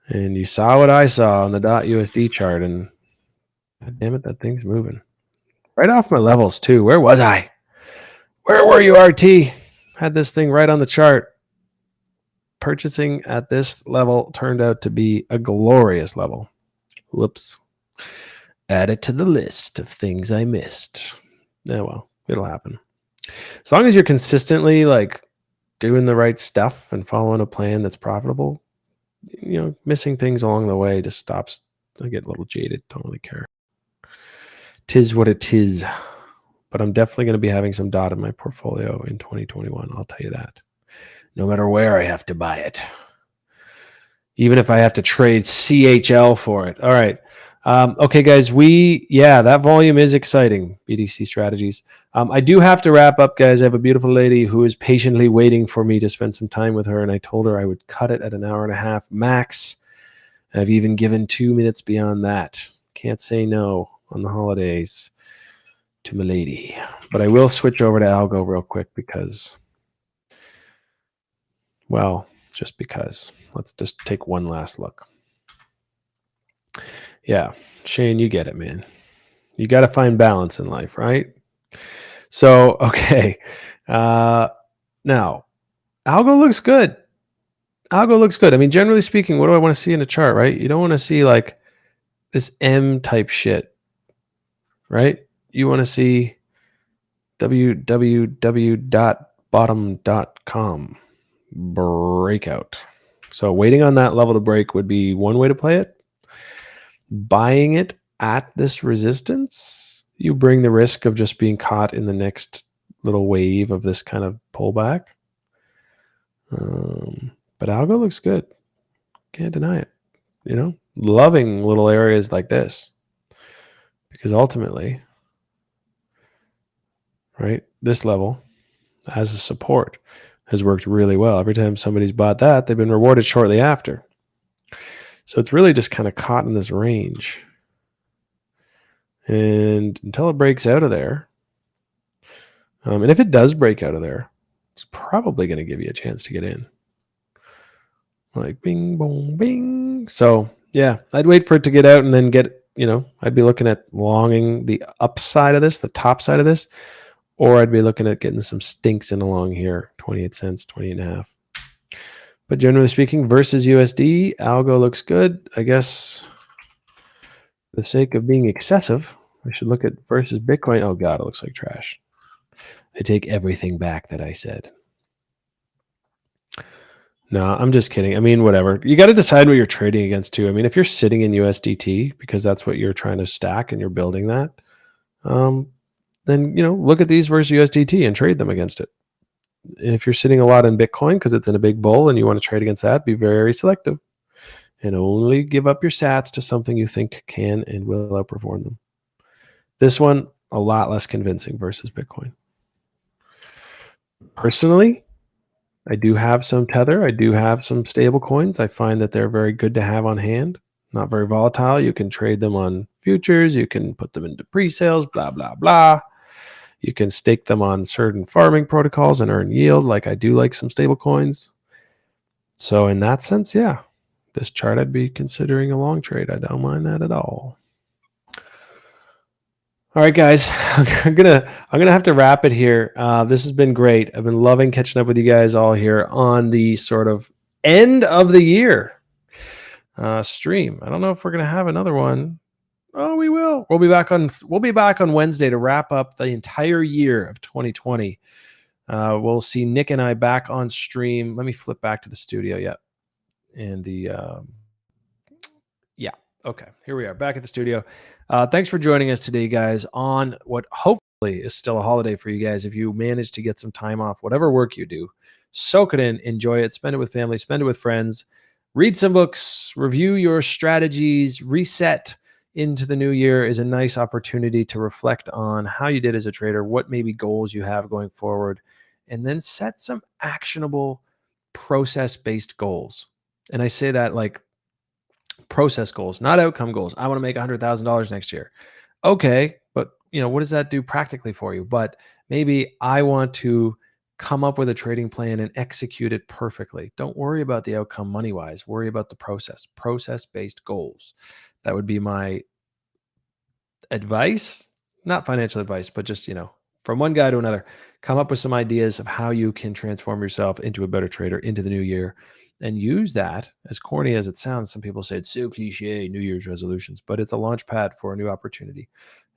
and you saw what I saw on the .USD chart, and God damn it, that thing's moving right off my levels too. Where was I? Where were you, RT? Had this thing right on the chart. Purchasing at this level turned out to be a glorious level. Whoops. Add it to the list of things I missed. Yeah, well, it'll happen. As long as you're consistently like doing the right stuff and following a plan that's profitable, missing things along the way just stops. I get a little jaded. Don't really care. Tis what it is. But I'm definitely going to be having some DOT in my portfolio in 2021. I'll tell you that. No matter where I have to buy it. Even if I have to trade CHL for it. All right. Okay, guys, that volume is exciting, BDC strategies. I do have to wrap up, guys. I have a beautiful lady who is patiently waiting for me to spend some time with her, and I told her I would cut it at an hour and a half max. I've even given 2 minutes beyond that. Can't say no on the holidays to my lady. But I will switch over to algo real quick because, well, just because. Let's just take one last look. Yeah, Shane, you get it, man. You got to find balance in life, right? So, okay. Now, algo looks good. Algo looks good. I mean, generally speaking, what do I want to see in a chart, right? You don't want to see like this M type shit, right? You want to see www.bottom.com breakout. So waiting on that level to break would be one way to play it. Buying it at this resistance, you bring the risk of just being caught in the next little wave of this kind of pullback. But algo looks good. Can't deny it. Loving little areas like this. Because ultimately, right, this level as a support has worked really well. Every time somebody's bought that, they've been rewarded shortly after. So it's really just kind of caught in this range. And until it breaks out of there, and if it does break out of there, it's probably going to give you a chance to get in. Like bing, boom, bing. So yeah, I'd wait for it to get out and then get, I'd be looking at longing the upside of this, the top side of this, or I'd be looking at getting some stinks in along here, 28 cents, 20 and a half. But generally speaking, versus USD, algo looks good. I guess for the sake of being excessive, I should look at versus Bitcoin. Oh God, it looks like trash. I take everything back that I said. No, I'm just kidding. I mean, whatever. You got to decide what you're trading against too. I mean, if you're sitting in USDT because that's what you're trying to stack and you're building that, then look at these versus USDT and trade them against it. If you're sitting a lot in Bitcoin because it's in a big bull and you want to trade against that, be very selective and only give up your sats to something you think can and will outperform them. This one, a lot less convincing versus Bitcoin. Personally, I do have some Tether. I do have some stable coins. I find that they're very good to have on hand. Not very volatile. You can trade them on futures. You can put them into pre-sales, blah, blah, blah. You can stake them on certain farming protocols and earn yield. Like I do like some stable coins. So in that sense, yeah, this chart I'd be considering a long trade. I don't mind that at all. All right, guys, I'm gonna have to wrap it here. This has been great. I've been loving catching up with you guys all here on the sort of end of the year stream. I don't know if we're gonna have another one. Oh, we will. We'll be back on Wednesday to wrap up the entire year of 2020. We'll see Nick and I back on stream. Let me flip back to the studio. Yeah, and the yeah. Okay, here we are back at the studio. Thanks for joining us today, guys, on what hopefully is still a holiday for you guys. If you manage to get some time off, whatever work you do, soak it in, enjoy it, spend it with family, spend it with friends, read some books, review your strategies, reset into the new year is a nice opportunity to reflect on how you did as a trader, what maybe goals you have going forward, and then set some actionable process-based goals. And I say that like process goals, not outcome goals. I want to make $100,000 next year. Okay, but what does that do practically for you? But maybe I want to come up with a trading plan and execute it perfectly. Don't worry about the outcome money-wise. Worry about the process-based goals. That would be my advice, not financial advice, but just, from one guy to another, come up with some ideas of how you can transform yourself into a better trader into the new year and use that. As corny as it sounds, some people say it's so cliche, New Year's resolutions, but it's a launch pad for a new opportunity.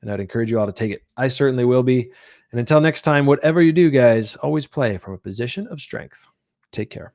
And I'd encourage you all to take it. I certainly will be. And until next time, whatever you do, guys, always play from a position of strength. Take care.